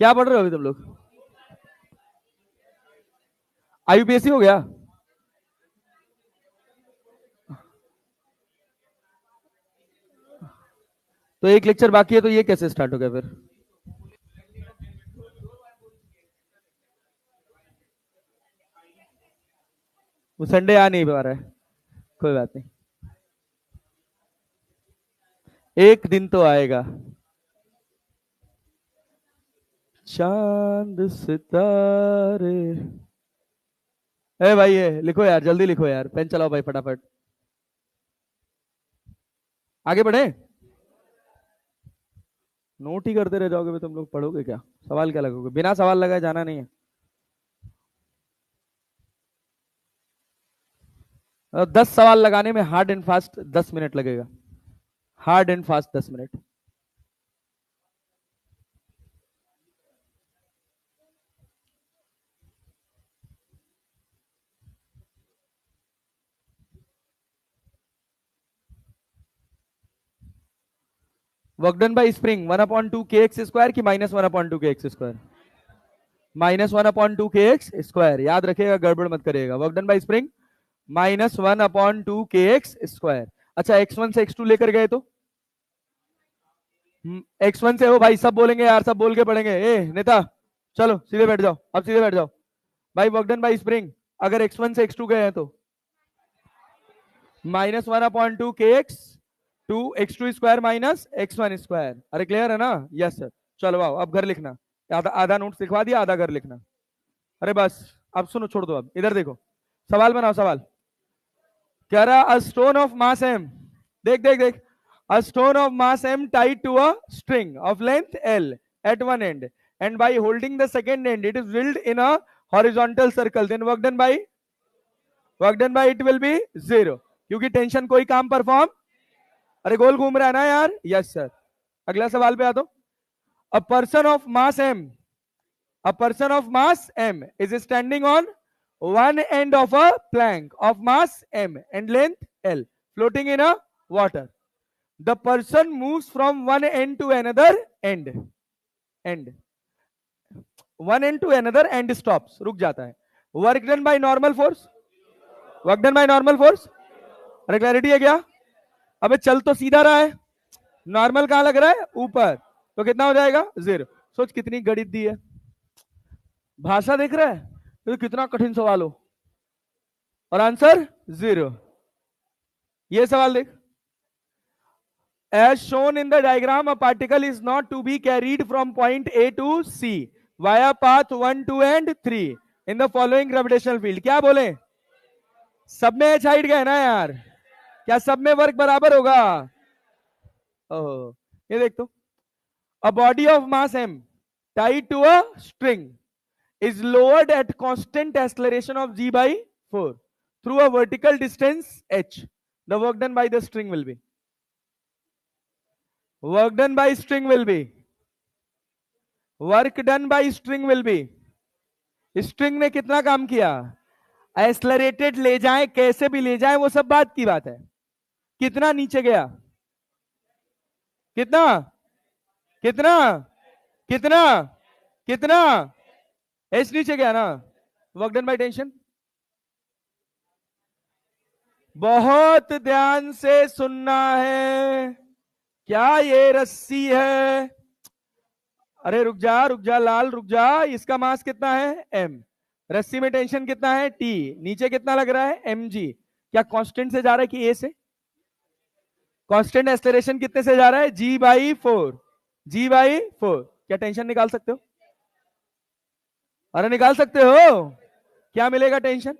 Speaker 1: क्या पढ़ रहे हो अभी तुम लोग? आईयूपीएससी हो गया? तो एक लेक्चर बाकी है, तो ये कैसे स्टार्ट हो गया फिर? वो संडे आ नहीं पा रहा है, कोई बात नहीं, एक दिन तो आएगा। चांद सितारे। ए भाई, ये लिखो यार, जल्दी लिखो यार, पेन चलाओ भाई फटाफट। आगे बढ़े। नोट ही करते रह जाओगे, तुम लोग पढ़ोगे क्या? सवाल क्या लगोगे? बिना सवाल लगाए जाना नहीं है। 10 सवाल लगाने में हार्ड एंड फास्ट 10 मिनट लगेगा। Hard and fast 10 minute. Work done by spring 1/2 kx² की -1/2 kx²? -1/2 kx²। याद रखिएगा, गड़बड़ मत करिएगा। Work done by spring -1/2 kx²। अच्छा, x1 से x2 लेकर गए तो x1 से, हो भाई सब बोलेंगे यार, सब बोल के पढ़ेंगे। ए नेता, चलो सीधे बैठ जाओ, अब सीधे बैठ जाओ भाई। वर्क डन बाई स्प्रिंग अगर x1 से x2 गए हैं तो -1/2 kx टू x2² -x1²। अरे क्लियर है ना? Yes sir. चलो आओ, अब घर लिखना। आधा आधा नोट्स लिखवा दिया, आधा घर लिखना। अरे बस, अब सुनो, छोड़ दो, अब इधर देखो, सवाल बनाओ। सवाल कह रहा, a stone of mass M, देख देख देख, a stone of mass M tied to a string of length L at one end and by holding the second end it is drilled in a horizontal circle, then work done by it will be 0, क्योंकि tension कोई काम perform. अरे गोल घूम रहा है ना यार? Yes sir. अगला सवाल पे आ दो। A person of mass M, a person of mass m is standing on one end of a plank of mass m and length l floating in a water. The person moves from one end to another end one end to another and stops, रुक जाता है। Work done by normal force, work done by normal force. अरे clarity है क्या? अबे चल तो सीधा रहा है, नॉर्मल कहां लग रहा है? ऊपर, तो कितना हो जाएगा? 0। सोच कितनी गणित दी है, भाषा देख रहा है, तो कितना कठिन सवाल हो, और आंसर 0। ये सवाल देख, as shown in the diagram a particle is not to be carried from point A to C via path 1, 2 and 3 in the following gravitational field। क्या बोले? सब में एच हाइट गए ना यार, क्या सब में वर्क बराबर होगा? ओह, ये देख तो, a body of mass m tied to a string is lowered at constant acceleration of g by 4 through a vertical distance h. The work done by the string will be, work done by string will be, work done bye string will be, string ने कितना काम किया? Accelerated ले जाए, कैसे भी ले जाए वो सब बात की बात है। कितना नीचे गया? कितना कितना कितना कितना? एच नीचे गया ना। Work done by tension. बहुत ध्यान से सुनना है। क्या ये रस्सी है? अरे रुक जा रुक जा लाल, रुक जा। इसका मास कितना है? m। रस्सी में टेंशन कितना है? t। नीचे कितना लग रहा है? mg। क्या कांस्टेंट से जा रहा है कि a से? कांस्टेंट एक्सेलरेशन कितने से जा रहा है? g/4। g/4। क्या टेंशन निकाल सकते हो? अरे निकाल सकते हो। क्या मिलेगा टेंशन?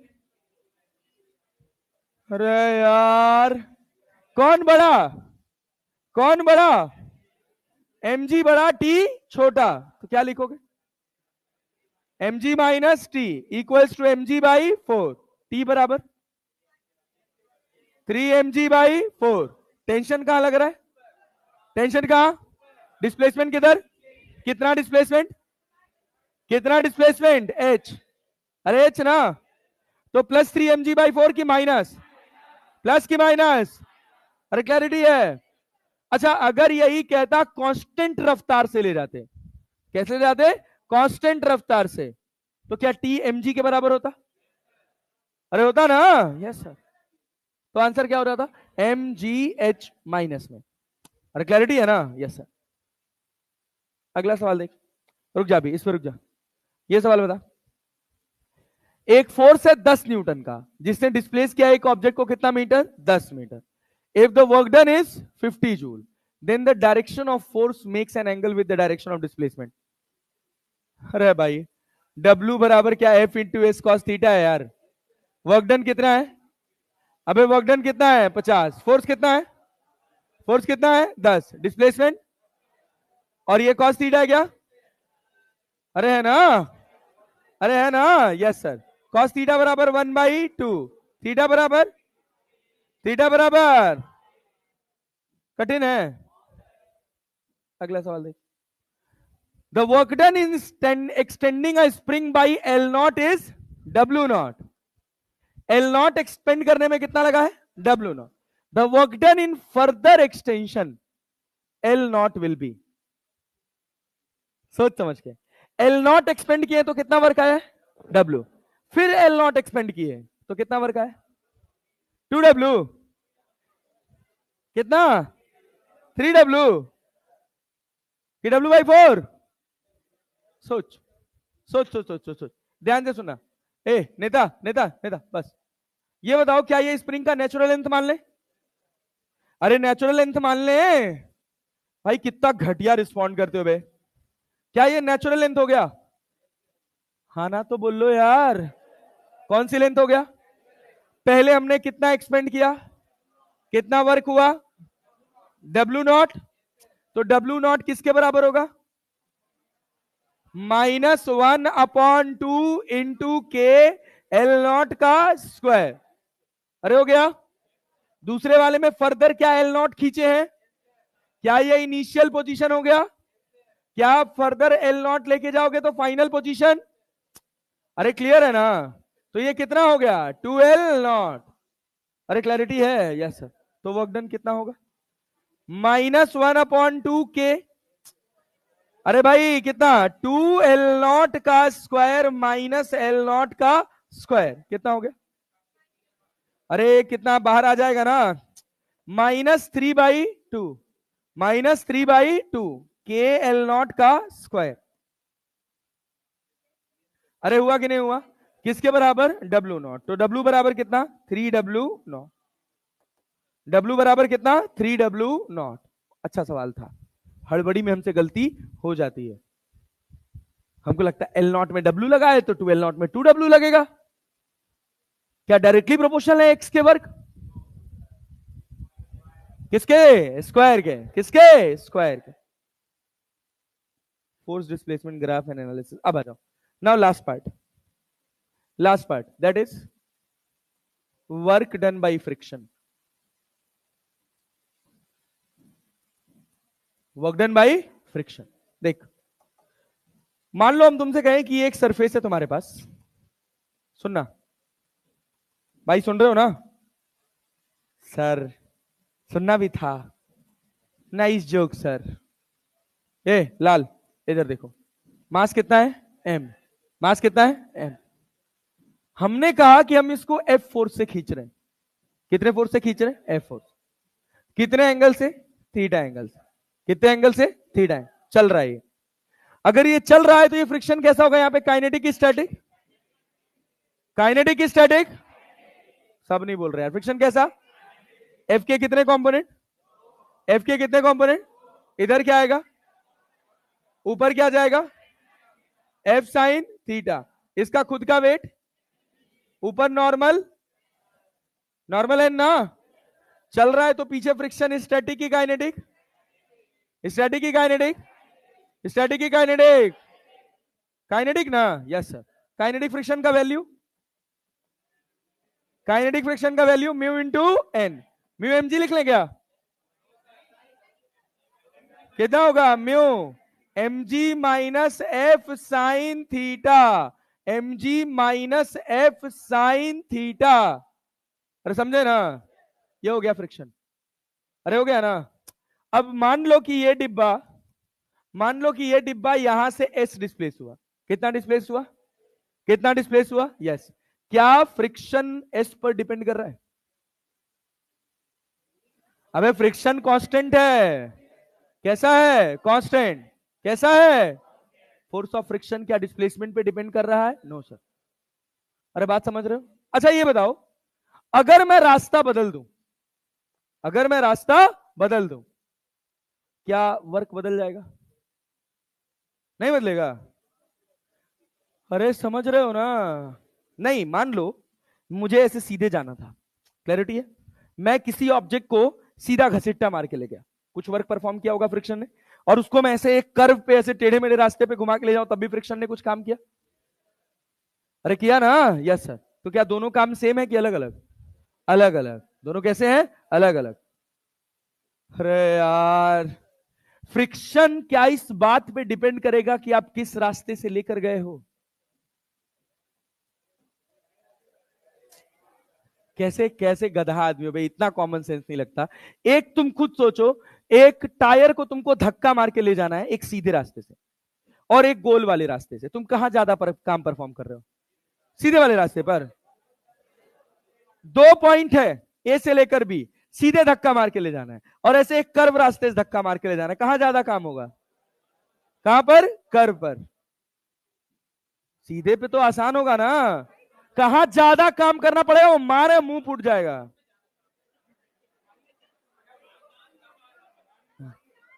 Speaker 1: अरे यार, कौन बड़ा, कौन बड़ा? mg बड़ा, t छोटा, तो क्या लिखोगे? mg minus T equals to mg/4। t बराबर 3mg/4। टेंशन कहां लग रहा है? टेंशन कहां? डिस्प्लेसमेंट किधर? कितना डिस्प्लेसमेंट? कितना डिस्प्लेसमेंट? h। अरे h ना, तो प्लस 3mg/4 की माइनस, प्लस की माइनस। अरे क्लैरिटी है? अच्छा, अगर यही कहता कांस्टेंट रफ्तार से ले जाते, कैसे ले जाते? कांस्टेंट रफ्तार से, तो क्या टी mg के बराबर होता? अरे होता ना, यस सर। तो आंसर क्या हो रहा था, MgH माइनस में। अरे क्लैरिटी है ना, यस सर। अगला सवाल देख, रुक जा अभी इस पर रुक जा। ये सवाल बता, एक फोर्स है 10 न्यूटन का जिसने डिस्प्लेस किया एक ऑब्जेक्ट को कितना metre, 10 metre. If the work done is 50 joule, then the direction of force makes an angle with the direction of displacement. अरे भाई, W बराबर क्या, F into S cos theta है यार। वर्क डन कितना है, अबे वर्क डन कितना है 50, फोर्स कितना है, फोर्स कितना है 10, डिस्प्लेसमेंट, और ये कॉस थीटा है क्या, अरे है ना, अरे है ना, यस सर। कॉस थीटा बराबर 1/2, थीटा बराबर, थीटा बराबर, कठिन है। अगला सवाल देख, the work done in extending a spring by L0 is W0। L0 expand करने में कितना लगा है, W0। The work done in further extension L0 will be, सोच समझ के। L0 एक्सपेंड किए तो कितना वर्क आया, W। फिर L0 एक्सपेंड किए तो कितना वर्क आया, 2W। कितना, 3W कि W/4। सोच सोच सोच सोच सोच सोच, ध्यान से सुनना। ए नेता नेता नेता, बस ये बताओ, क्या ये स्प्रिंग का नेचुरल लेंथ मान ले, अरे नेचुरल लेंथ मान ले। भाई कितना घटिया रिस्पॉन्ड करते हो बे, क्या ये नेचुरल लेंथ हो गया, हाँ ना तो बोल लो यार, कौन सी लेंथ हो गया। पहले हमने कितना एक्सपेंड किया, कितना वर्क हुआ, W0। तो W0 किसके बराबर होगा, -1/2 इंटू के L0 का स्क्वायर। अरे हो गया। दूसरे वाले में फर्दर क्या L0 खींचे हैं, क्या ये इनिशियल पोजीशन हो गया, क्या आप फर्दर L0 लेके जाओगे तो फाइनल पोजीशन। अरे क्लियर है ना, तो ये कितना हो गया 2L0। अरे क्लैरिटी है, यस सर। तो वर्क डन कितना होगा, -1/2 के, अरे भाई कितना, 2L0 का स्क्वायर माइनस L0 का स्क्वायर, कितना हो गया, अरे कितना बाहर आ जाएगा ना, -3/2, -3/2 के L0 का स्क्वायर। अरे हुआ कि नहीं हुआ, किसके बराबर, W0। तो W बराबर कितना, 3W0। W बराबर कितना, 3W0। अच्छा सवाल था, हड़बड़ी में हमसे गलती हो जाती है। हमको लगता है L0 में W लगा है तो 2L0 में 2W लगेगा, क्या डायरेक्टली प्रोपोर्शनल है x के वर्ग, किसके स्क्वायर के, किसके स्क्वायर के। Force displacement graph and analysis. अब आ जाओ, now last part that is work done by friction. Work done by friction. देख, मान लो हम तुमसे कहें कि एक सरफेस है तुम्हारे पास, सुनना भाई, सुन रहे हो ना सर, सुनना भी था, नाइस जोक सर। ए लाल इधर देखो, मास कितना है m, मास कितना है m। हमने कहा कि हम इसको F फोर्स से खींच रहे हैं, कितने फोर्स से खींच रहे हैं, F फोर्स। कितने एंगल से, थीटा एंगल से, कितने एंगल से, थीटा एंगल। चल रहा है ये, अगर ये चल रहा है तो ये फ्रिक्शन कैसा होगा, यहां पे काइनेटिक की स्टैटिक, काइनेटिक की स्टैटिक, सब नहीं बोल रहे यार, फ्रिक्शन कैसा, F के कितने कंपोनेंट, F के कितने कंपोनेंट, इधर क्या आएगा, ऊपर क्या जाएगा, F साइन थीटा, इसका खुद का वेट, ऊपर नॉर्मल, नॉर्मल है ना, चल रहा है तो पीछे फ्रिक्शन, स्टैटिक की काइनेटिक, स्टैटिक की काइनेटिक, स्टैटिक की काइनेटिक, काइनेटिक ना, यस सर। काइनेटिक फ्रिक्शन का वैल्यू, काइनेटिक फ्रिक्शन का value mu into N, mu mg लिख लें क्या, कितना होगा, mu mg minus F sine theta, mg minus F sine theta. अरे समझे ना, ये हो गया फ्रिक्शन। अरे हो गया ना। अब मान लो कि ये डिब्बा, मान लो कि ये डिब्बा यहां से S डिस्प्लेस हुआ, कितना डिस्प्लेस हुआ, कितना डिस्प्लेस हुआ, यस। क्या फ्रिक्शन एस पर डिपेंड कर रहा है? अबे फ्रिक्शन कांस्टेंट है। कैसा है? कांस्टेंट। कैसा है? फोर्स ऑफ फ्रिक्शन क्या डिस्प्लेसमेंट पे डिपेंड कर रहा है? No sir. अरे बात समझ रहे हो? अच्छा ये बताओ, अगर मैं रास्ता बदल दूं, अगर मैं रास्ता बदल दूं, क्या वर्क बदल जाएगा? नहीं बदलेगा? अरे समझ रहे हो ना? नहीं, मान लो मुझे ऐसे सीधे जाना था, क्लैरिटी है? मैं किसी ऑब्जेक्ट को सीधा घसीटा मार के ले गया, कुछ वर्क परफॉर्म किया होगा फ्रिक्शन ने, और उसको मैं ऐसे एक कर्व पे ऐसे टेढ़े मेढ़े रास्ते पे घुमा के ले जाऊं, तब भी फ्रिक्शन ने कुछ काम किया? अरे किया ना? Yes sir. तो क्या दोनों काम सेम है कि अलग अलग? अलग अलग। दोनों कैसे हैं? अलग अलग। अरे यार, फ्रिक्शन क्या इस बात पे डिपेंड करेगा कि आप किस रास्ते से लेकर गए हो? कैसे कैसे गधा आदमी हो भाई, इतना कॉमन सेंस नहीं लगता। एक तुम खुद सोचो, एक टायर को तुमको धक्का मार के ले जाना है एक सीधे रास्ते से और एक गोल वाले रास्ते से, तुम कहां ज्यादा काम परफॉर्म कर रहे हो? सीधे वाले रास्ते पर। दो पॉइंट है, ए से लेकर बी, सीधे धक्का मार के ले जाना है, और ऐसे एक कर्व रास्ते से धक्का मार के ले जाना है, कहां ज्यादा काम होगा? कहां पर? कर्व पर। सीधे पे तो आसान होगा ना, कहां ज्यादा काम करना पड़ेगा? वो मारे मुंह फूट जाएगा।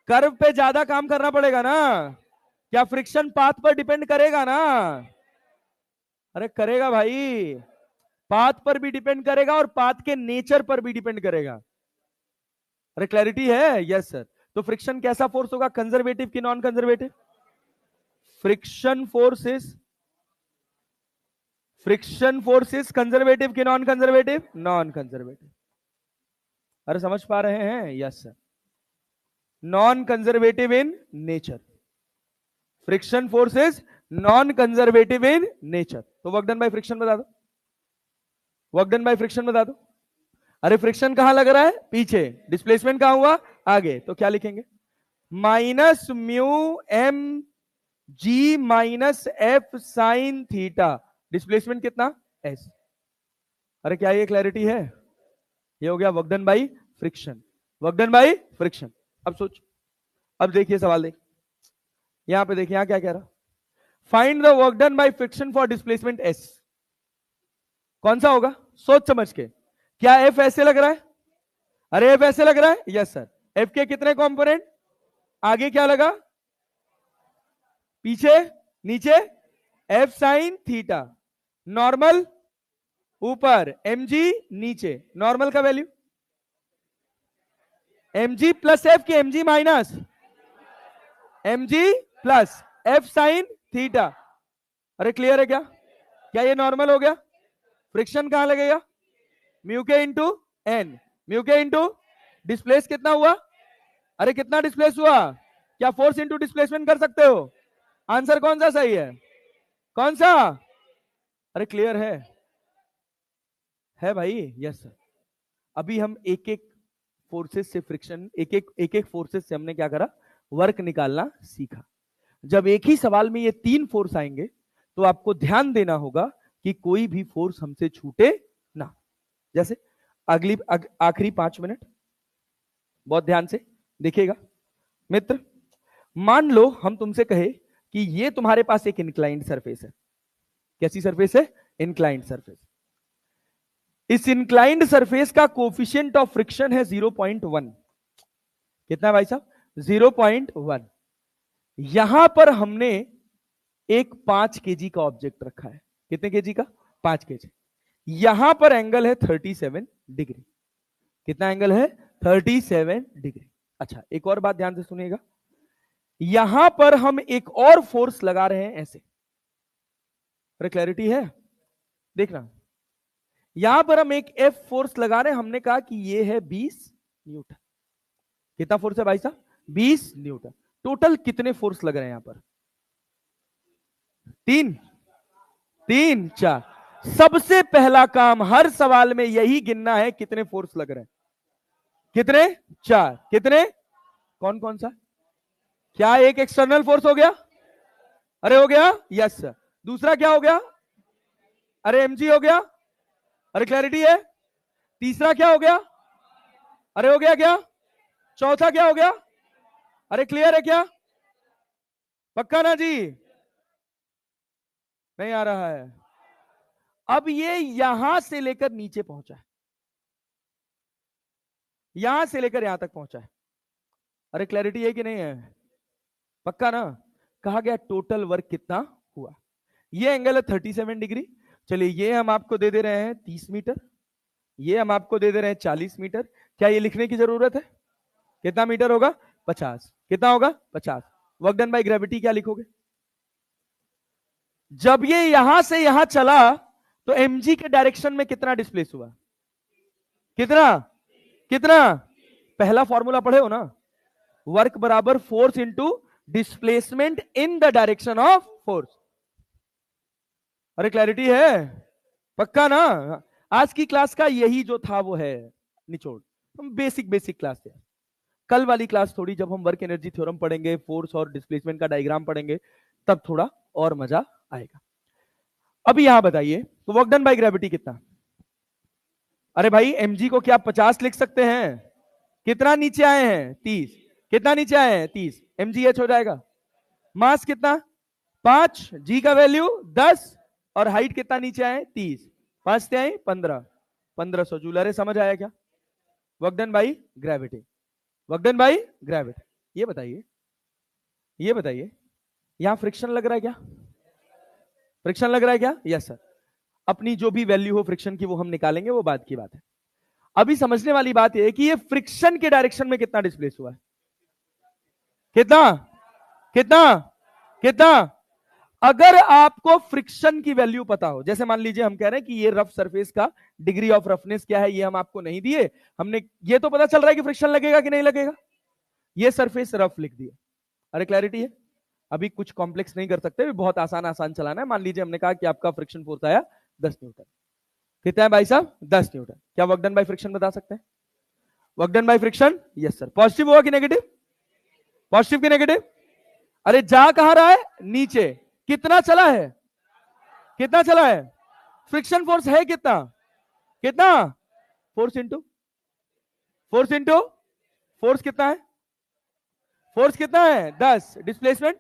Speaker 1: कर्व पे ज्यादा काम करना पड़ेगा ना। क्या फ्रिक्शन पाथ पर डिपेंड करेगा ना? अरे करेगा भाई, पाथ पर भी डिपेंड करेगा और पाथ के नेचर पर भी डिपेंड करेगा। अरे क्लैरिटी है? Yes sir. तो फ्रिक्शन कैसा फोर्स होगा, कंजर्वेटिव की non conservative? Friction force is, friction force is conservative की नॉन कंजर्वेटिव? Non conservative. अरे समझ पा रहे हैं? Yes sir. Non conservative in nature, friction force is non conservative in nature. तो वर्क डन बाय फ्रिक्शन बता दो, वर्क डन बाय फ्रिक्शन बता दो। अरे फ्रिक्शन कहां लग रहा है? पीछे। डिस्प्लेसमेंट कहां हुआ? आगे। तो क्या लिखेंगे? Minus mu M G minus F sine theta. Displacement कितना? एस। अरे क्या ये क्लैरिटी है? ये हो गया work done by friction, work done by friction. अब सोच, अब देखिए सवाल, देख यहां पे, देखिए यहां क्या कह रहा, find the work done by friction for displacement S. कौन सा होगा? सोच समझ के। क्या एफ ऐसे लग रहा है? अरे एफ ऐसे लग रहा है? Yes sir. एफ के कितने कंपोनेंट? आगे क्या लगा? पीछे, नीचे, एफ साइन थीटा। नॉर्मल ऊपर, एम जी नीचे। नॉर्मल का value M G plus F की M G minus M G plus F sine theta. अरे क्लियर है क्या? क्या ये नॉर्मल हो गया? फ्रिक्शन कहां लगेगा? म्यू के इंटू एन, म्यू के इंटू डिस्प्लेस कितना हुआ? अरे कितना डिस्प्लेस हुआ? क्या फोर्स इंटू डिस्प्लेसमेंट कर सकते हो? आंसर कौन सा सही है? कौन सा? अरे क्लियर है भाई? Yes sir. अभी हम एक एक फोर्सेस से फ्रिक्शन, एक एक फोर्सेस से हमने क्या करा? वर्क निकालना सीखा। जब एक ही सवाल में ये तीन फोर्स आएंगे तो आपको ध्यान देना होगा कि कोई भी फोर्स हमसे छूटे ना। जैसे अगली आखिरी 5 मिनट बहुत ध्यान से देखिएगा मित्र। मान लो हम तुमसे कहे कि ये तुम्हारे पास एक इंक्लाइंड सरफेस है। कैसी सरफेस है? Inclined surface. इस इंक्लाइंड सरफेस का कोफिशिएंट ऑफ फ्रिक्शन है 0.1। कितना है भाई साहब? 0.1। यहां पर हमने एक 5 केजी का ऑब्जेक्ट रखा है। कितने केजी का? 5 केजी। यहां पर एंगल है 37 डिग्री। कितना एंगल है? 37 डिग्री। अच्छा एक और बात ध्यान से सुनिएगा, यहां पर हम एक और फोर्स लगा रहे हैं ऐसे। अरे क्लैरिटी है? देखना, यहां पर हम एक एफ फोर्स लगा रहे हैं, हमने कहा कि ये है 20 न्यूटन। कितना फोर्स है भाई साहब? 20 न्यूटन। टोटल कितने फोर्स लग रहे हैं यहां पर? 3, 3, 4। सबसे पहला काम हर सवाल में यही गिनना है, कितने फोर्स लग रहे हैं। कितने? 4। कितने? कौन कौन सा? क्या एक एक्सटर्नल फोर्स हो गया? अरे हो गया? Yes sir. दूसरा क्या हो गया? अरे mg हो गया, अरे क्लैरिटी है। तीसरा क्या हो गया, अरे हो गया क्या, चौथा क्या हो गया, अरे क्लियर है क्या, पक्का ना जी, नहीं आ रहा है। अब ये यहां से लेकर नीचे पहुंचा है, यहां से लेकर यहां तक पहुंचा है, अरे क्लैरिटी है कि नहीं है, पक्का ना। कहा गया टोटल वर्क कितना हुआ, ये एंगल है 37 डिग्री। चलिए ये हम आपको दे दे रहे हैं 30 मीटर, ये हम आपको दे दे रहे हैं 40 मीटर। क्या ये लिखने की जरूरत है, कितना मीटर होगा, 50, कितना होगा 50। वर्क डन बाय ग्रेविटी क्या लिखोगे, जब ये यहां से यहां चला तो mg के डायरेक्शन में कितना डिस्प्लेस हुआ, कितना, कितना, पहला फॉर्मूला पढ़े हो ना, वर्क बराबर force into displacement in the direction of force. अरे क्लैरिटी है, पक्का ना। आज की क्लास का यही जो था वो है निचोड़, हम बेसिक बेसिक क्लास है। कल वाली क्लास थोड़ी जब हम वर्क एनर्जी थ्योरम पढ़ेंगे, फोर्स और डिस्प्लेसमेंट का डायग्राम पढ़ेंगे, तब थोड़ा और मजा आएगा। अभी यहां बताइए तो वर्क डन बाय ग्रेविटी कितना, अरे भाई mg को क्या 50 लिख सकते हैं, कितना नीचे आए हैं 30, कितना नीचे आए हैं 30, mgh हो जाएगा। मास कितना 5, g का वैल्यू 10 और हाइट कितना नीचे आए 30, 5 से आए 15, 1500 जूल। अरे समझ आया क्या, work done by gravity, work done by gravity. ये बताइए, ये बताइए यहां फ्रिक्शन लग रहा है क्या, फ्रिक्शन लग रहा है क्या, यस सर। अपनी जो भी वैल्यू हो फ्रिक्शन की वो हम निकालेंगे, वो बात की बात है। अभी समझने वाली बात यह है कि ये फ्रिक्शन के डायरेक्शन में कितना डिस्प्लेस हुआ है, कितना, कितना, कितना। अगर आपको फ्रिक्शन की वैल्यू पता हो, जैसे मान लीजिए हम कह रहे हैं कि ये रफ सरफेस का डिग्री ऑफ रफनेस क्या है, ये हम आपको नहीं दिए, हमने ये तो पता चल रहा है कि फ्रिक्शन लगेगा कि नहीं लगेगा, ये सरफेस रफ लिख दिया। अरे क्लैरिटी है, अभी कुछ कॉम्प्लेक्स नहीं कर सकते, बहुत आसान आसान चलाना है। मान लीजिए हमने कहा कि आपका फ्रिक्शन फोर्स आया 10 न्यूटन, कितना है भाई साहब 10 न्यूटन। क्या वर्क डन बाय फ्रिक्शन बता सकते हैं, work done by friction, yes sir. Positive होगा कि नेगेटिव, पॉजिटिव कि नेगेटिव, अरे जा कहां रहा है नीचे, कितना चला है, कितना चला है, फ्रिक्शन फोर्स है कितना, कितना, force into, force into force कितना है, फोर्स कितना है 10, डिस्प्लेसमेंट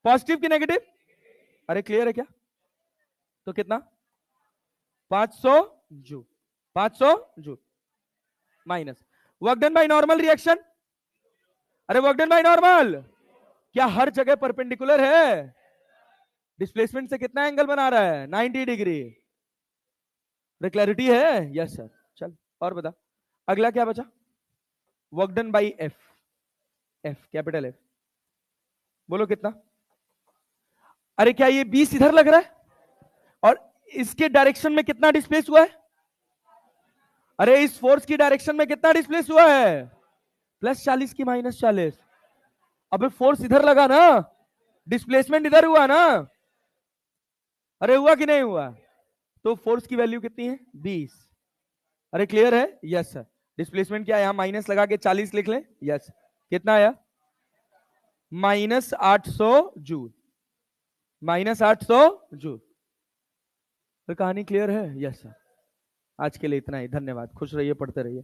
Speaker 1: पॉजिटिव की नेगेटिव, अरे क्लियर है क्या, तो कितना 500 joule, 500 joule minus work done by normal reaction, अरे वर्क डन बाय नॉर्मल, क्या हर जगह परपेंडिकुलर है, डिस्प्लेसमेंट से कितना एंगल बना रहा है 90 डिग्री, क्लैरिटी है, यस सर। चल और बता, अगला क्या बचा, work done bye F, F capital F, बोलो कितना। अरे क्या ये 20 इधर लग रहा है और इसके डायरेक्शन में कितना डिस्प्लेस हुआ है, अरे इस फोर्स की डायरेक्शन में कितना डिस्प्लेस हुआ है +40 की -40, अबे फोर्स इधर लगा ना, डिस्प्लेसमेंट इधर हुआ ना, अरे हुआ कि नहीं हुआ, तो फोर्स की वैल्यू कितनी है 20, अरे क्लियर है, यस सर। डिस्प्लेसमेंट क्या है, यहां माइनस लगा के 40 लिख लें, यस, कितना आया -800 जूल, -800 जूल। तो कहानी क्लियर है, यस सर। आज के लिए इतना ही, धन्यवाद, खुश रहिए, पढ़ते रहिए।